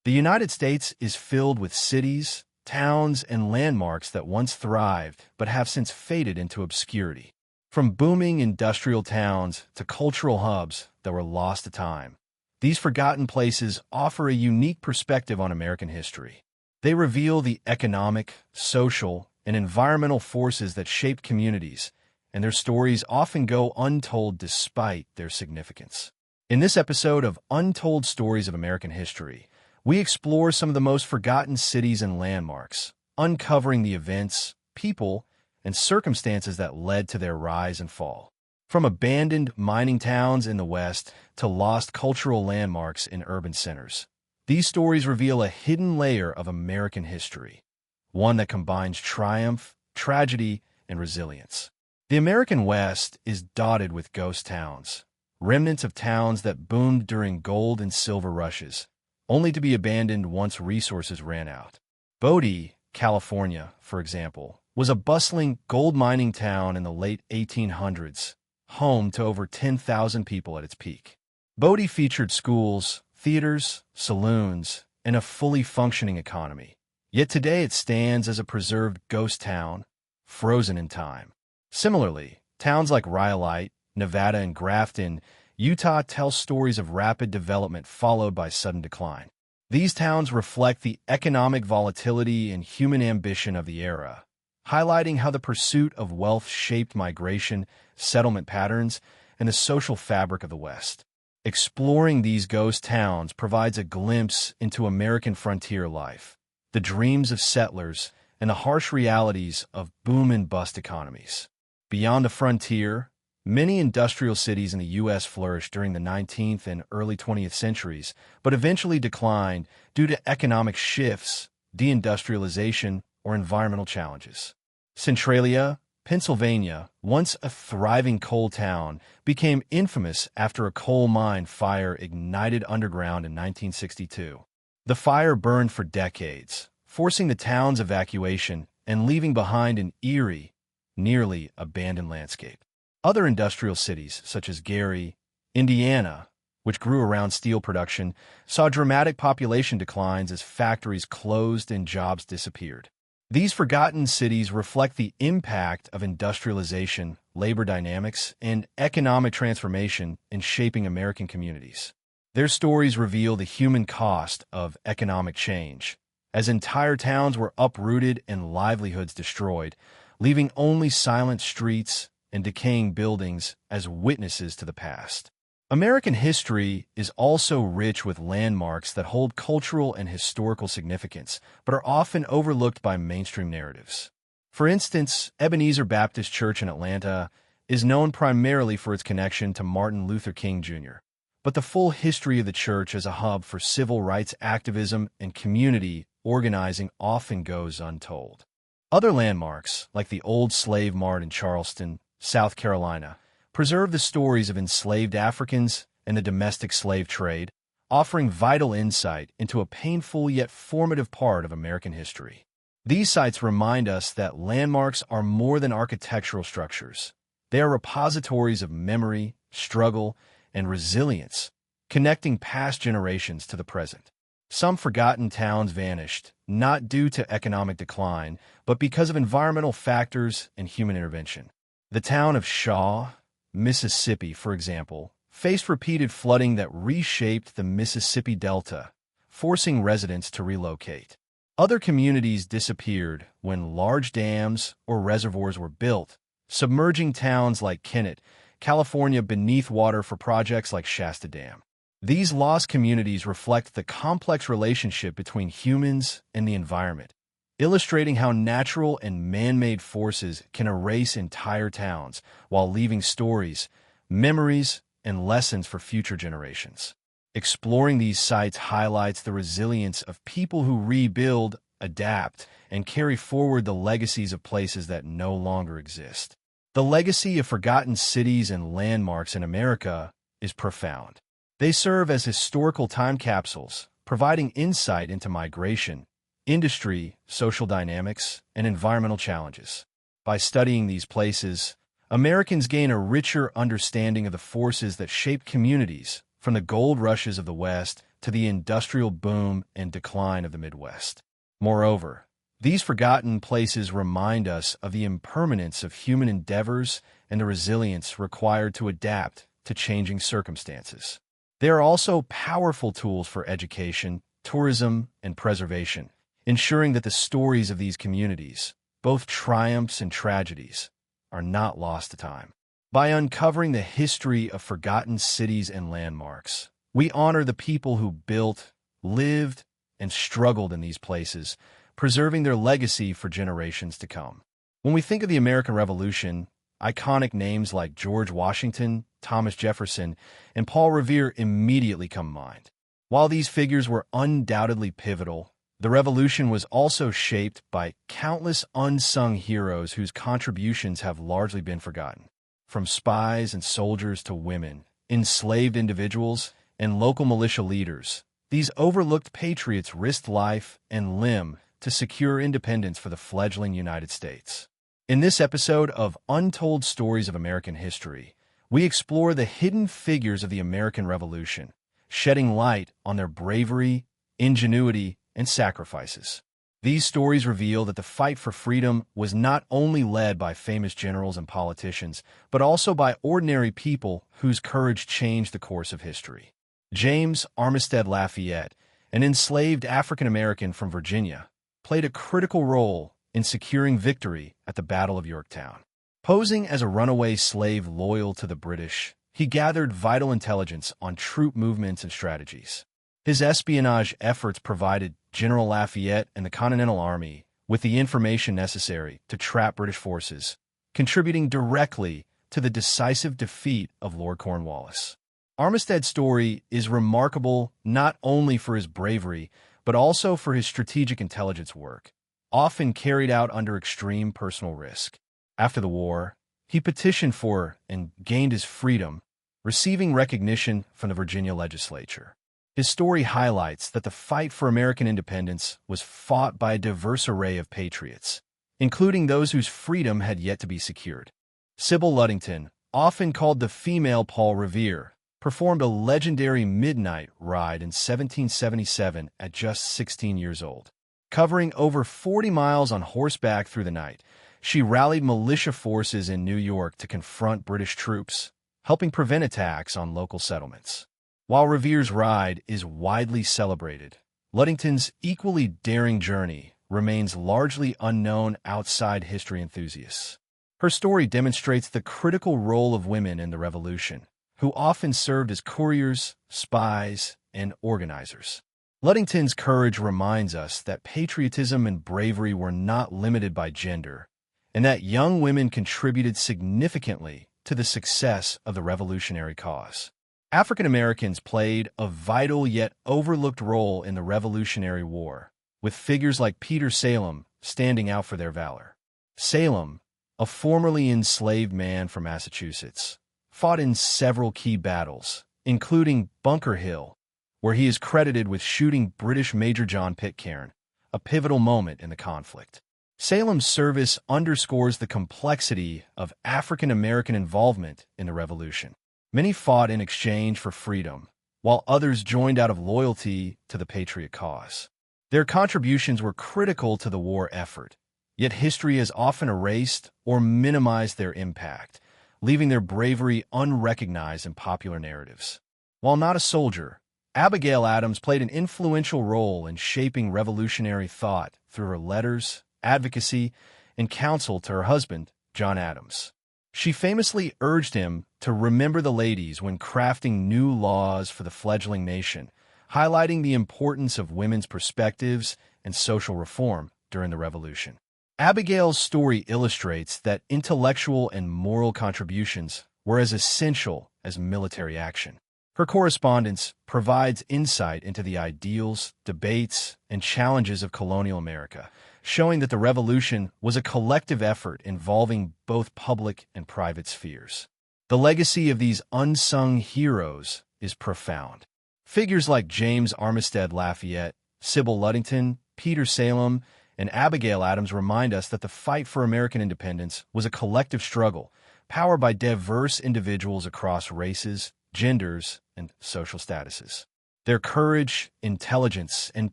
The United States is filled with cities, towns, and landmarks that once thrived but have since faded into obscurity. From booming industrial towns to cultural hubs that were lost to time, these forgotten places offer a unique perspective on American history. They reveal the economic, social, and environmental forces that shaped communities, and their stories often go untold despite their significance. In this episode of Untold Stories of American History, we explore some of the most forgotten cities and landmarks, uncovering the events, people, and circumstances that led to their rise and fall. From abandoned mining towns in the West to lost cultural landmarks in urban centers, These stories reveal a hidden layer of American history, one that combines triumph, tragedy, and resilience. The American West is dotted with ghost towns, remnants of towns that boomed during gold and silver rushes, only to be abandoned once resources ran out. Bodie, California, for example, was a bustling gold mining town in the late 1800s, home to over 10,000 people at its peak. Bodie featured schools, theaters, saloons, and a fully functioning economy. Yet today it stands as a preserved ghost town, frozen in time. Similarly, towns like Rhyolite, Nevada, and Grafton, Utah tell stories of rapid development followed by sudden decline. These towns reflect the economic volatility and human ambition of the era, highlighting how the pursuit of wealth shaped migration, settlement patterns, and the social fabric of the West. Exploring these ghost towns provides a glimpse into American frontier life, the dreams of settlers, and the harsh realities of boom and bust economies. Beyond the frontier, many industrial cities in the U.S. flourished during the 19th and early 20th centuries, but eventually declined due to economic shifts, deindustrialization, or environmental challenges. Centralia, Pennsylvania, once a thriving coal town, became infamous after a coal mine fire ignited underground in 1962. The fire burned for decades, forcing the town's evacuation and leaving behind an eerie, nearly abandoned landscape. Other industrial cities, such as Gary, Indiana, which grew around steel production, saw dramatic population declines as factories closed and jobs disappeared. These forgotten cities reflect the impact of industrialization, labor dynamics, and economic transformation in shaping American communities. Their stories reveal the human cost of economic change, as entire towns were uprooted and livelihoods destroyed, leaving only silent streets and decaying buildings as witnesses to the past. American history is also rich with landmarks that hold cultural and historical significance, but are often overlooked by mainstream narratives. For instance, Ebenezer Baptist Church in Atlanta is known primarily for its connection to Martin Luther King Jr., but the full history of the church as a hub for civil rights activism and community organizing often goes untold. Other landmarks, like the Old Slave Mart in Charleston, South Carolina, preserve the stories of enslaved Africans and the domestic slave trade, offering vital insight into a painful yet formative part of American history. These sites remind us that landmarks are more than architectural structures. They are repositories of memory, struggle, and resilience, connecting past generations to the present. Some forgotten towns vanished, not due to economic decline, but because of environmental factors and human intervention. The town of Shaw, Mississippi, for example, faced repeated flooding that reshaped the Mississippi Delta, forcing residents to relocate. Other communities disappeared when large dams or reservoirs were built, submerging towns like Kennett, California beneath water for projects like Shasta Dam. These lost communities reflect the complex relationship between humans and the environment, illustrating how natural and man-made forces can erase entire towns while leaving stories, memories, and lessons for future generations. Exploring these sites highlights the resilience of people who rebuild, adapt, and carry forward the legacies of places that no longer exist. The legacy of forgotten cities and landmarks in America is profound. They serve as historical time capsules, providing insight into migration, industry, social dynamics, and environmental challenges. By studying these places, Americans gain a richer understanding of the forces that shape communities, from the gold rushes of the West to the industrial boom and decline of the Midwest. Moreover, these forgotten places remind us of the impermanence of human endeavors and the resilience required to adapt to changing circumstances. They are also powerful tools for education, tourism, and preservation, ensuring that the stories of these communities, both triumphs and tragedies, are not lost to time. By uncovering the history of forgotten cities and landmarks, we honor the people who built, lived, and struggled in these places, preserving their legacy for generations to come. When we think of the American Revolution, iconic names like George Washington, Thomas Jefferson, and Paul Revere immediately come to mind. While these figures were undoubtedly pivotal, the revolution was also shaped by countless unsung heroes whose contributions have largely been forgotten. From spies and soldiers to women, enslaved individuals, and local militia leaders, these overlooked patriots risked life and limb to secure independence for the fledgling United States. In this episode of Untold Stories of American History, we explore the hidden figures of the American Revolution, shedding light on their bravery, ingenuity, and sacrifices. These stories reveal that the fight for freedom was not only led by famous generals and politicians, but also by ordinary people whose courage changed the course of history. James Armistead Lafayette, an enslaved African American from Virginia, played a critical role in securing victory at the Battle of Yorktown. Posing as a runaway slave loyal to the British, he gathered vital intelligence on troop movements and strategies. His espionage efforts provided General Lafayette and the Continental Army with the information necessary to trap British forces, contributing directly to the decisive defeat of Lord Cornwallis. Armistead's story is remarkable not only for his bravery, but also for his strategic intelligence work, often carried out under extreme personal risk. After the war, he petitioned for and gained his freedom, receiving recognition from the Virginia legislature. His story highlights that the fight for American independence was fought by a diverse array of patriots, including those whose freedom had yet to be secured. Sybil Ludington, often called the female Paul Revere, performed a legendary midnight ride in 1777 at just 16 years old. Covering over 40 miles on horseback through the night, she rallied militia forces in New York to confront British troops, helping prevent attacks on local settlements. While Revere's ride is widely celebrated, Ludington's equally daring journey remains largely unknown outside history enthusiasts. Her story demonstrates the critical role of women in the Revolution, who often served as couriers, spies, and organizers. Ludington's courage reminds us that patriotism and bravery were not limited by gender, and that young women contributed significantly to the success of the revolutionary cause. African Americans played a vital yet overlooked role in the Revolutionary War, with figures like Peter Salem standing out for their valor. Salem, a formerly enslaved man from Massachusetts, fought in several key battles, including Bunker Hill, where he is credited with shooting British Major John Pitcairn, a pivotal moment in the conflict. Salem's service underscores the complexity of African American involvement in the Revolution. Many fought in exchange for freedom, while others joined out of loyalty to the patriot cause. Their contributions were critical to the war effort, yet history has often erased or minimized their impact, leaving their bravery unrecognized in popular narratives. While not a soldier, Abigail Adams played an influential role in shaping revolutionary thought through her letters, advocacy, and counsel to her husband, John Adams. She famously urged him to remember the ladies when crafting new laws for the fledgling nation, highlighting the importance of women's perspectives and social reform during the Revolution. Abigail's story illustrates that intellectual and moral contributions were as essential as military action. Her correspondence provides insight into the ideals, debates, and challenges of colonial America, showing that the Revolution was a collective effort involving both public and private spheres. The legacy of these unsung heroes is profound. Figures like James Armistead Lafayette, Sybil Ludington, Peter Salem, and Abigail Adams remind us that the fight for American independence was a collective struggle, powered by diverse individuals across races, genders, and social statuses. Their courage, intelligence, and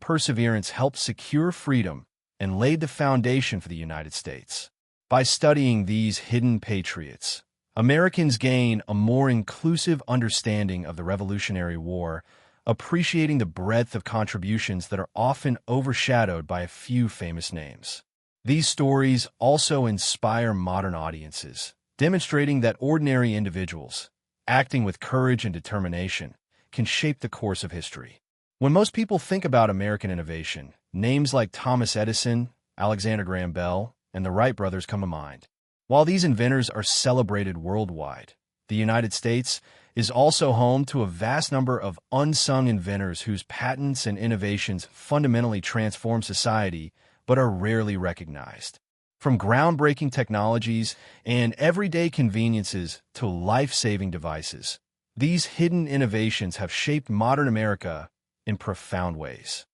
perseverance helped secure freedom and laid the foundation for the United States. By studying these hidden patriots, Americans gain a more inclusive understanding of the Revolutionary War, appreciating the breadth of contributions that are often overshadowed by a few famous names. These stories also inspire modern audiences, demonstrating that ordinary individuals, acting with courage and determination, can shape the course of history. When most people think about American innovation, names like Thomas Edison, Alexander Graham Bell, and the Wright brothers come to mind. While these inventors are celebrated worldwide, the United States is also home to a vast number of unsung inventors whose patents and innovations fundamentally transform society but are rarely recognized. From groundbreaking technologies and everyday conveniences to life-saving devices, these hidden innovations have shaped modern America in profound ways.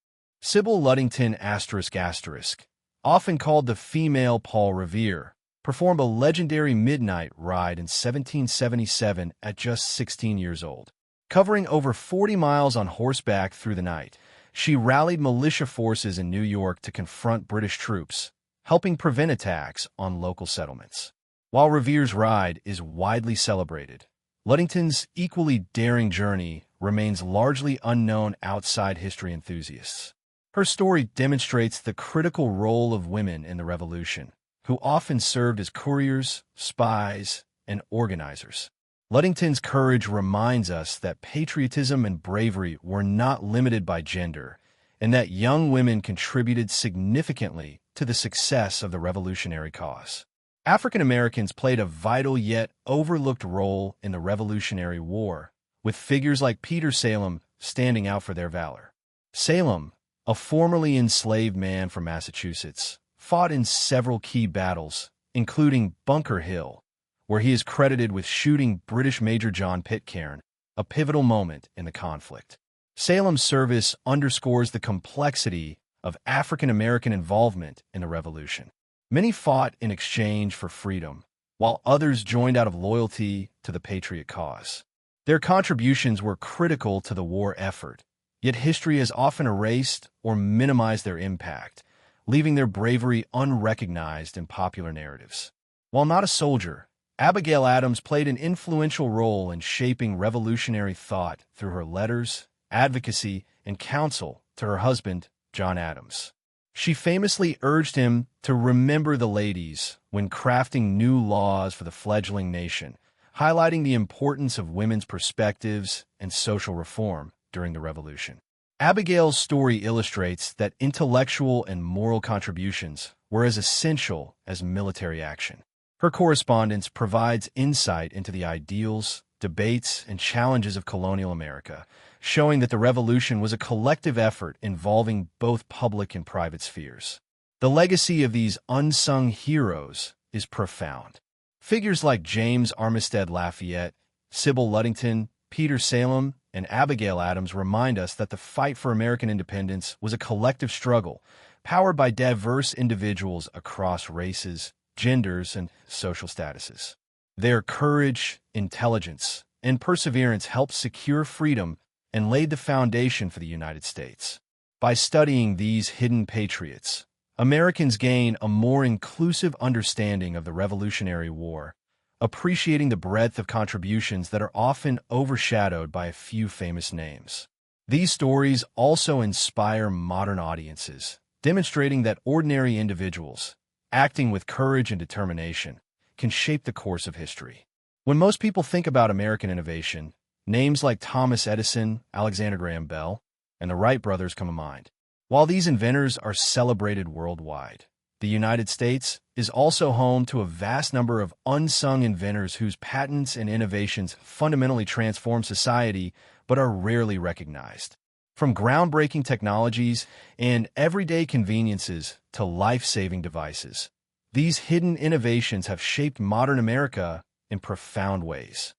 Sybil Ludington ***, often called the female Paul Revere, performed a legendary midnight ride in 1777 at just 16 years old. Covering over 40 miles on horseback through the night, she rallied militia forces in New York to confront British troops, helping prevent attacks on local settlements. While Revere's ride is widely celebrated, Ludington's equally daring journey remains largely unknown outside history enthusiasts. Her story demonstrates the critical role of women in the Revolution, who often served as couriers, spies, and organizers. Ludington's courage reminds us that patriotism and bravery were not limited by gender, and that young women contributed significantly to the success of the revolutionary cause. African Americans played a vital yet overlooked role in the Revolutionary War, with figures like Peter Salem standing out for their valor. Salem, a formerly enslaved man from Massachusetts, fought in several key battles, including Bunker Hill, where he is credited with shooting British Major John Pitcairn, a pivotal moment in the conflict. Salem's service underscores the complexity of African American involvement in the Revolution. Many fought in exchange for freedom, while others joined out of loyalty to the patriot cause. Their contributions were critical to the war effort, yet history has often erased or minimized their impact, leaving their bravery unrecognized in popular narratives. While not a soldier, Abigail Adams played an influential role in shaping revolutionary thought through her letters, advocacy, and counsel to her husband, John Adams. She famously urged him to remember the ladies when crafting new laws for the fledgling nation, highlighting the importance of women's perspectives and social reform during the Revolution. Abigail's story illustrates that intellectual and moral contributions were as essential as military action. Her correspondence provides insight into the ideals, debates, and challenges of colonial America, showing that the Revolution was a collective effort involving both public and private spheres. The legacy of these unsung heroes is profound. Figures like James Armistead Lafayette, Sybil Ludington, Peter Salem, and Abigail Adams remind us that the fight for American independence was a collective struggle, powered by diverse individuals across races, genders, and social statuses. Their courage, intelligence, and perseverance helped secure freedom and laid the foundation for the United States. By studying these hidden patriots, Americans gain a more inclusive understanding of the Revolutionary War, appreciating the breadth of contributions that are often overshadowed by a few famous names. These stories also inspire modern audiences, demonstrating that ordinary individuals, acting with courage and determination, can shape the course of history. When most people think about American innovation, names like Thomas Edison, Alexander Graham Bell, and the Wright brothers come to mind. While these inventors are celebrated worldwide, the United States is also home to a vast number of unsung inventors whose patents and innovations fundamentally transform society but are rarely recognized. From groundbreaking technologies and everyday conveniences to life-saving devices, these hidden innovations have shaped modern America in profound ways.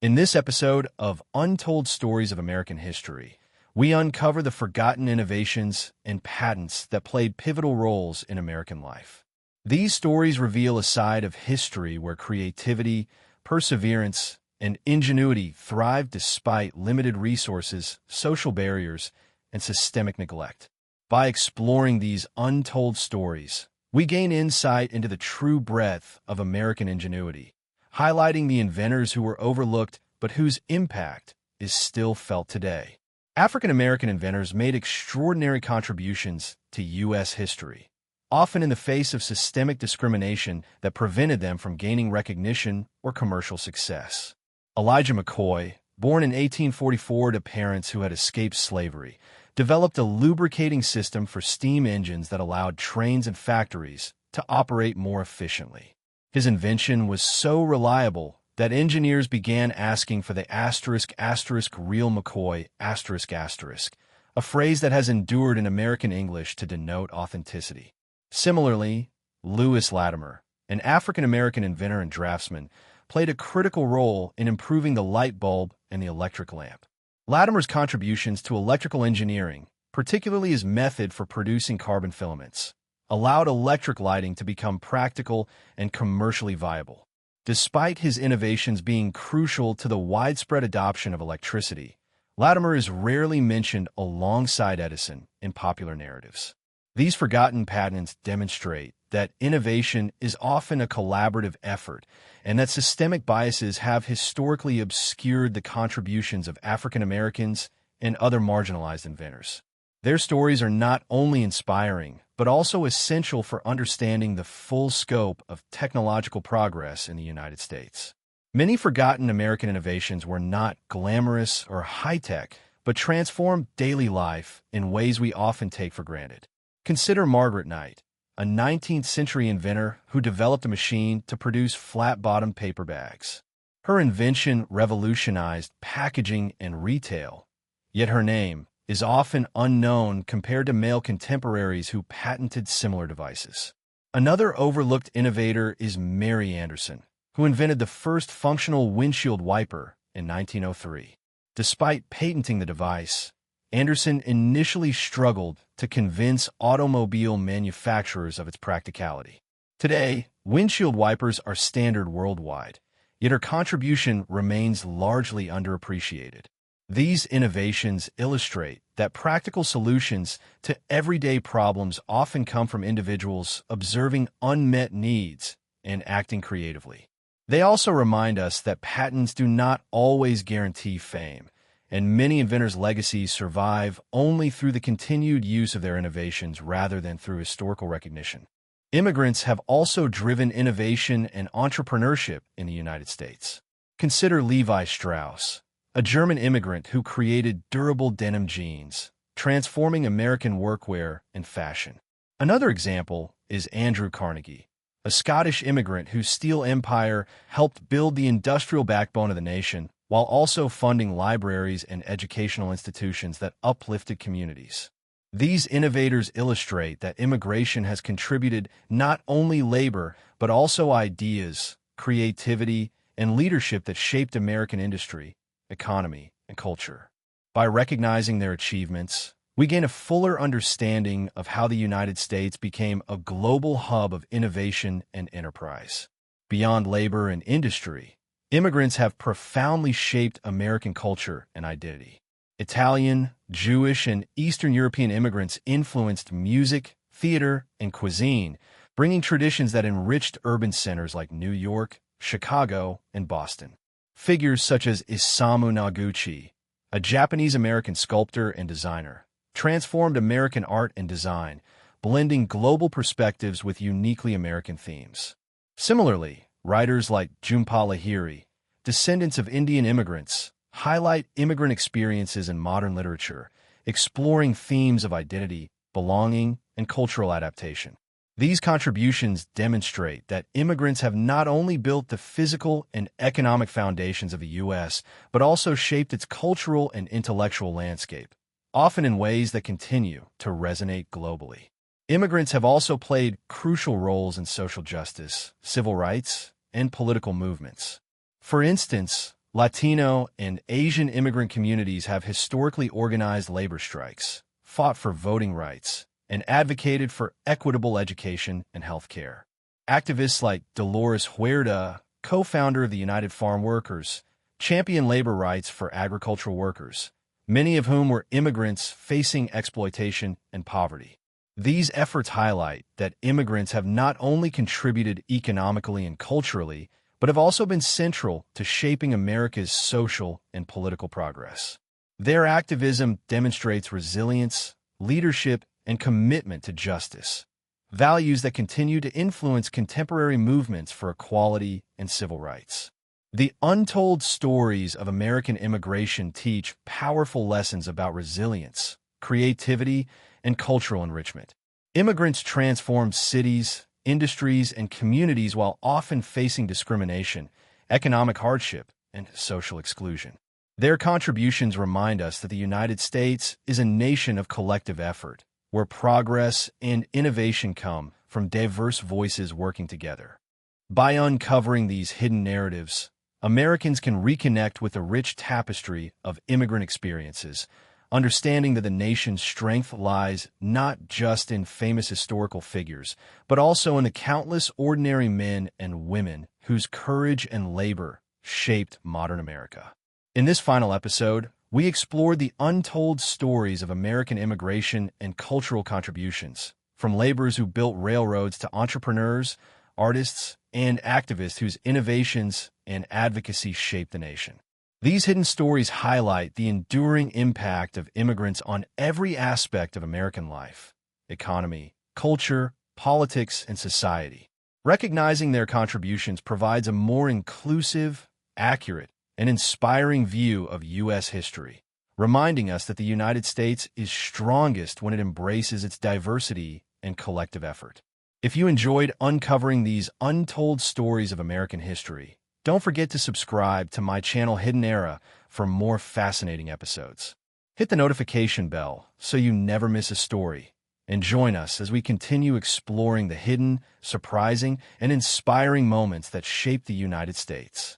In this episode of Untold Stories of American History, we uncover the forgotten innovations and patents that played pivotal roles in American life. These stories reveal a side of history where creativity, perseverance, and ingenuity thrived despite limited resources, social barriers, and systemic neglect. By exploring these untold stories, we gain insight into the true breadth of American ingenuity, highlighting the inventors who were overlooked but whose impact is still felt today. African American inventors made extraordinary contributions to U.S. history, often in the face of systemic discrimination that prevented them from gaining recognition or commercial success. Elijah McCoy, born in 1844 to parents who had escaped slavery, developed a lubricating system for steam engines that allowed trains and factories to operate more efficiently. His invention was so reliable that engineers began asking for the real McCoy a phrase that has endured in American English to denote authenticity. Similarly, Lewis Latimer, an African-American inventor and draftsman, played a critical role in improving the light bulb and the electric lamp. Latimer's contributions to electrical engineering, particularly his method for producing carbon filaments, allowed electric lighting to become practical and commercially viable. Despite his innovations being crucial to the widespread adoption of electricity, Latimer is rarely mentioned alongside Edison in popular narratives. These forgotten patents demonstrate that innovation is often a collaborative effort and that systemic biases have historically obscured the contributions of African Americans and other marginalized inventors. Their stories are not only inspiring, but also essential for understanding the full scope of technological progress in the United States. Many forgotten American innovations were not glamorous or high-tech, but transformed daily life in ways we often take for granted. Consider Margaret Knight, a 19th-century inventor who developed a machine to produce flat-bottom paper bags. Her invention revolutionized packaging and retail, yet her name is often unknown compared to male contemporaries who patented similar devices. Another overlooked innovator is Mary Anderson, who invented the first functional windshield wiper in 1903. Despite patenting the device, Anderson initially struggled to convince automobile manufacturers of its practicality. Today, windshield wipers are standard worldwide, yet her contribution remains largely underappreciated. These innovations illustrate that practical solutions to everyday problems often come from individuals observing unmet needs and acting creatively. They also remind us that patents do not always guarantee fame, and many inventors' legacies survive only through the continued use of their innovations rather than through historical recognition. Immigrants have also driven innovation and entrepreneurship in the United States. Consider Levi Strauss, a German immigrant who created durable denim jeans, transforming American workwear and fashion. Another example is Andrew Carnegie, a Scottish immigrant whose steel empire helped build the industrial backbone of the nation while also funding libraries and educational institutions that uplifted communities. These innovators illustrate that immigration has contributed not only labor, but also ideas, creativity, and leadership that shaped American industry, economy, and culture. By recognizing their achievements, we gain a fuller understanding of how the United States became a global hub of innovation and enterprise. Beyond labor and industry, immigrants have profoundly shaped American culture and identity. Italian, Jewish, and Eastern European immigrants influenced music, theater, and cuisine, bringing traditions that enriched urban centers like New York, Chicago, and Boston. Figures such as Isamu Noguchi, a Japanese-American sculptor and designer, transformed American art and design, blending global perspectives with uniquely American themes. Similarly, writers like Jhumpa Lahiri, descendants of Indian immigrants, highlight immigrant experiences in modern literature, exploring themes of identity, belonging, and cultural adaptation. These contributions demonstrate that immigrants have not only built the physical and economic foundations of the U.S., but also shaped its cultural and intellectual landscape, often in ways that continue to resonate globally. Immigrants have also played crucial roles in social justice, civil rights, and political movements. For instance, Latino and Asian immigrant communities have historically organized labor strikes, fought for voting rights, and advocated for equitable education and health care. Activists like Dolores Huerta, co-founder of the United Farm Workers, championed labor rights for agricultural workers, many of whom were immigrants facing exploitation and poverty. These efforts highlight that immigrants have not only contributed economically and culturally, but have also been central to shaping America's social and political progress. Their activism demonstrates resilience, leadership, and commitment to justice, values that continue to influence contemporary movements for equality and civil rights. The untold stories of American immigration teach powerful lessons about resilience, creativity, and cultural enrichment. Immigrants transformed cities, industries, and communities while often facing discrimination, economic hardship, and social exclusion. Their contributions remind us that the United States is a nation of collective effort, where progress and innovation come from diverse voices working together. By uncovering these hidden narratives, Americans can reconnect with the rich tapestry of immigrant experiences, understanding that the nation's strength lies not just in famous historical figures, but also in the countless ordinary men and women whose courage and labor shaped modern America. In this final episode, we explored the untold stories of American immigration and cultural contributions, from laborers who built railroads to entrepreneurs, artists, and activists whose innovations and advocacy shaped the nation. These hidden stories highlight the enduring impact of immigrants on every aspect of American life, economy, culture, politics, and society. Recognizing their contributions provides a more inclusive, accurate, and inspiring view of U.S. history, reminding us that the United States is strongest when it embraces its diversity and collective effort. If you enjoyed uncovering these untold stories of American history, don't forget to subscribe to my channel Hidden Era for more fascinating episodes. Hit the notification bell so you never miss a story, and join us as we continue exploring the hidden, surprising, and inspiring moments that shape the United States.